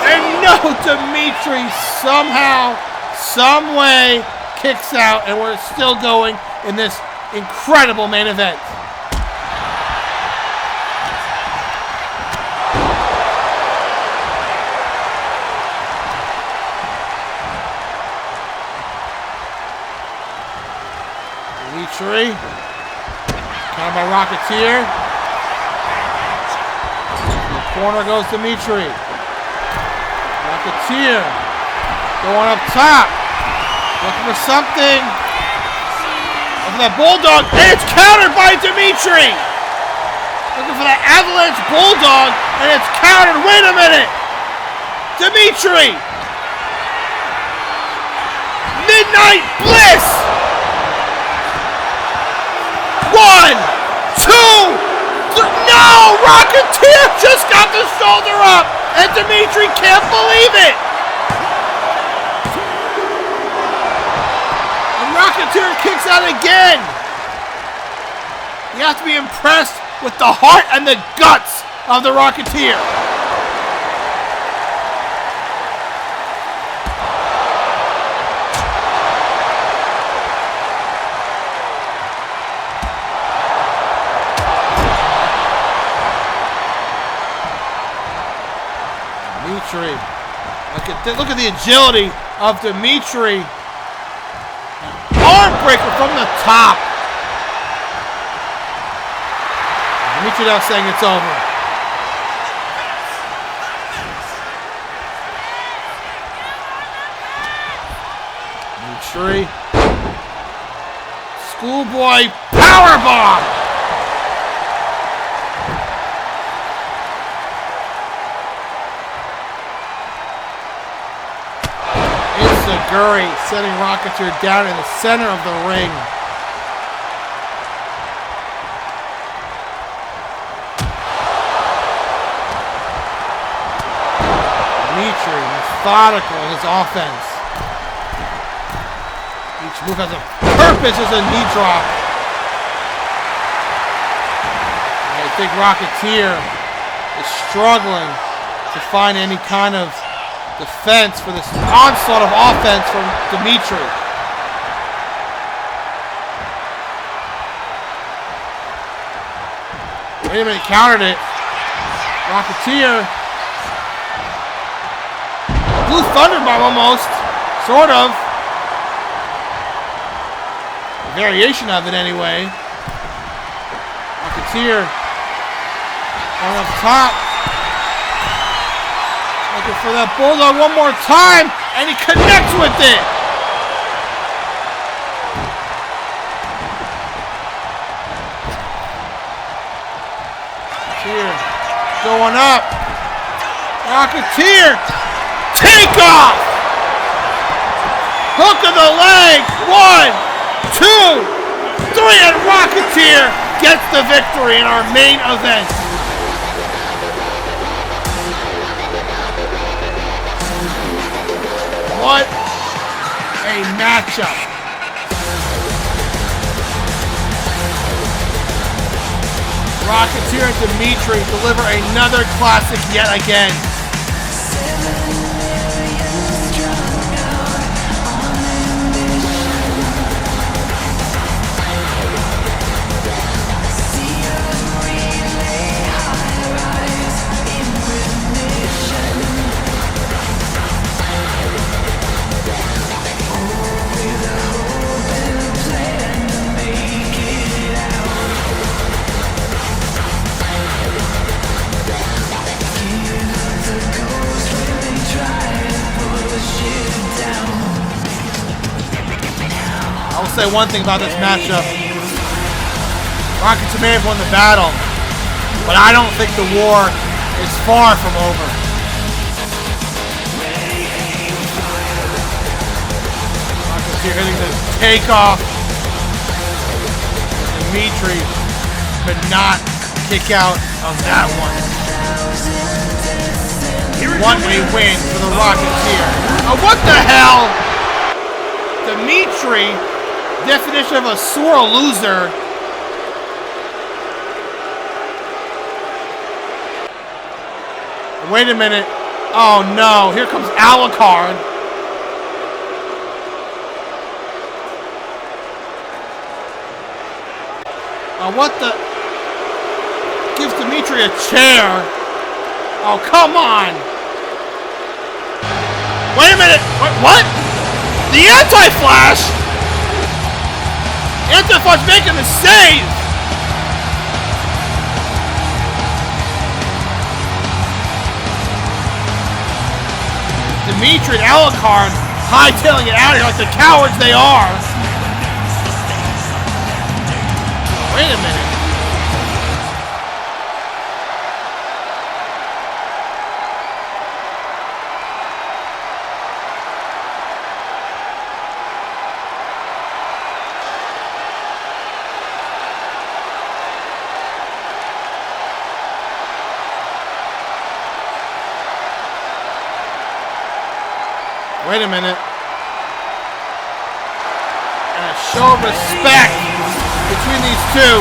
and no, Demetri somehow, some way kicks out, and we're still going in this incredible main event. Demetri, counted by Rocketeer. Corner goes Demetri. Rocketeer going up top. Looking for something. Looking for that Bulldog. And it's countered by Demetri. Looking for that Avalanche Bulldog. And it's countered. Wait a minute. Demetri. Midnight Bliss. 1, 2. No! Rocketeer just got the shoulder up! And Demetri can't believe it! And Rocketeer kicks out again! You have to be impressed with the heart and the guts of the Rocketeer. Look at the agility of Demetri. Arm breaker from the top. Demetri now saying it's over. Demetri. Schoolboy powerbomb. Gurry setting Rocketeer down in the center of the ring. Demetri, methodical in his offense. Each move has a purpose as a knee drop. I think Rocketeer is struggling to find any kind of defense for this onslaught of offense from Demetri. Wait a minute, countered it. Rocketeer Blue Thunder Bomb almost. Sort of. A variation of it anyway. Rocketeer. On up top. Looking for that Bulldog one more time. And he connects with it. Rocketeer. Going up. Rocketeer. Take off. Hook of the leg. 1, 2, 3. And Rocketeer gets the victory in our main event. What a matchup. Rocketeer and Demetri deliver another classic yet again. I will say one thing about this matchup. Rocketeer may have won the battle, but I don't think the war is far from over. Rocketeer hitting the takeoff. Demetri could not kick out of that one. What a win for the Rocketeer. Oh, what the hell? Demetri, definition of a sore loser. Wait a minute. Oh no, here comes Alucard. What the? Gives Demetri a chair. Oh, come on. Wait a minute. What? The Anti-Flash? Anti-Flash making the save! Demetri and Alucard hightailing it out of here like the cowards they are. Wait a minute. Wait a minute. And a show of respect between these two.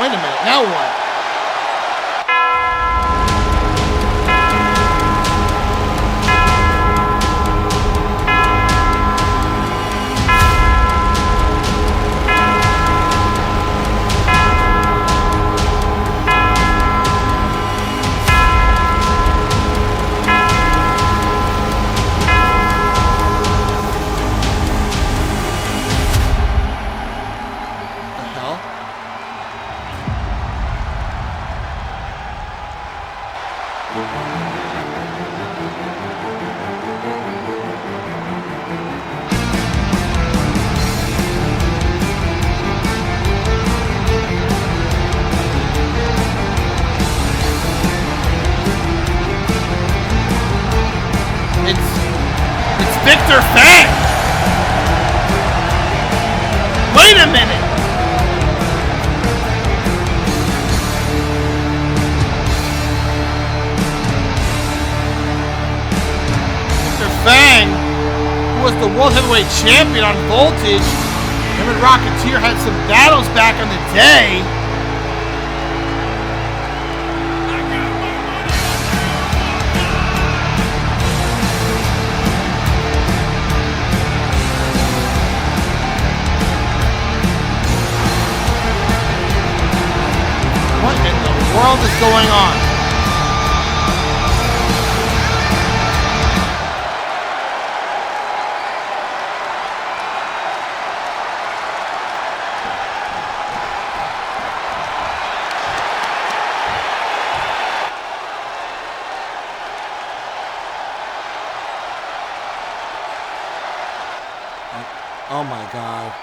Wait a minute. Now what? Victor Fang! Wait a minute! Victor Fang, who was the World Heavyweight Champion on Voltage, him and Rocketeer had some battles back in the day. What in the world is going on? Oh my god.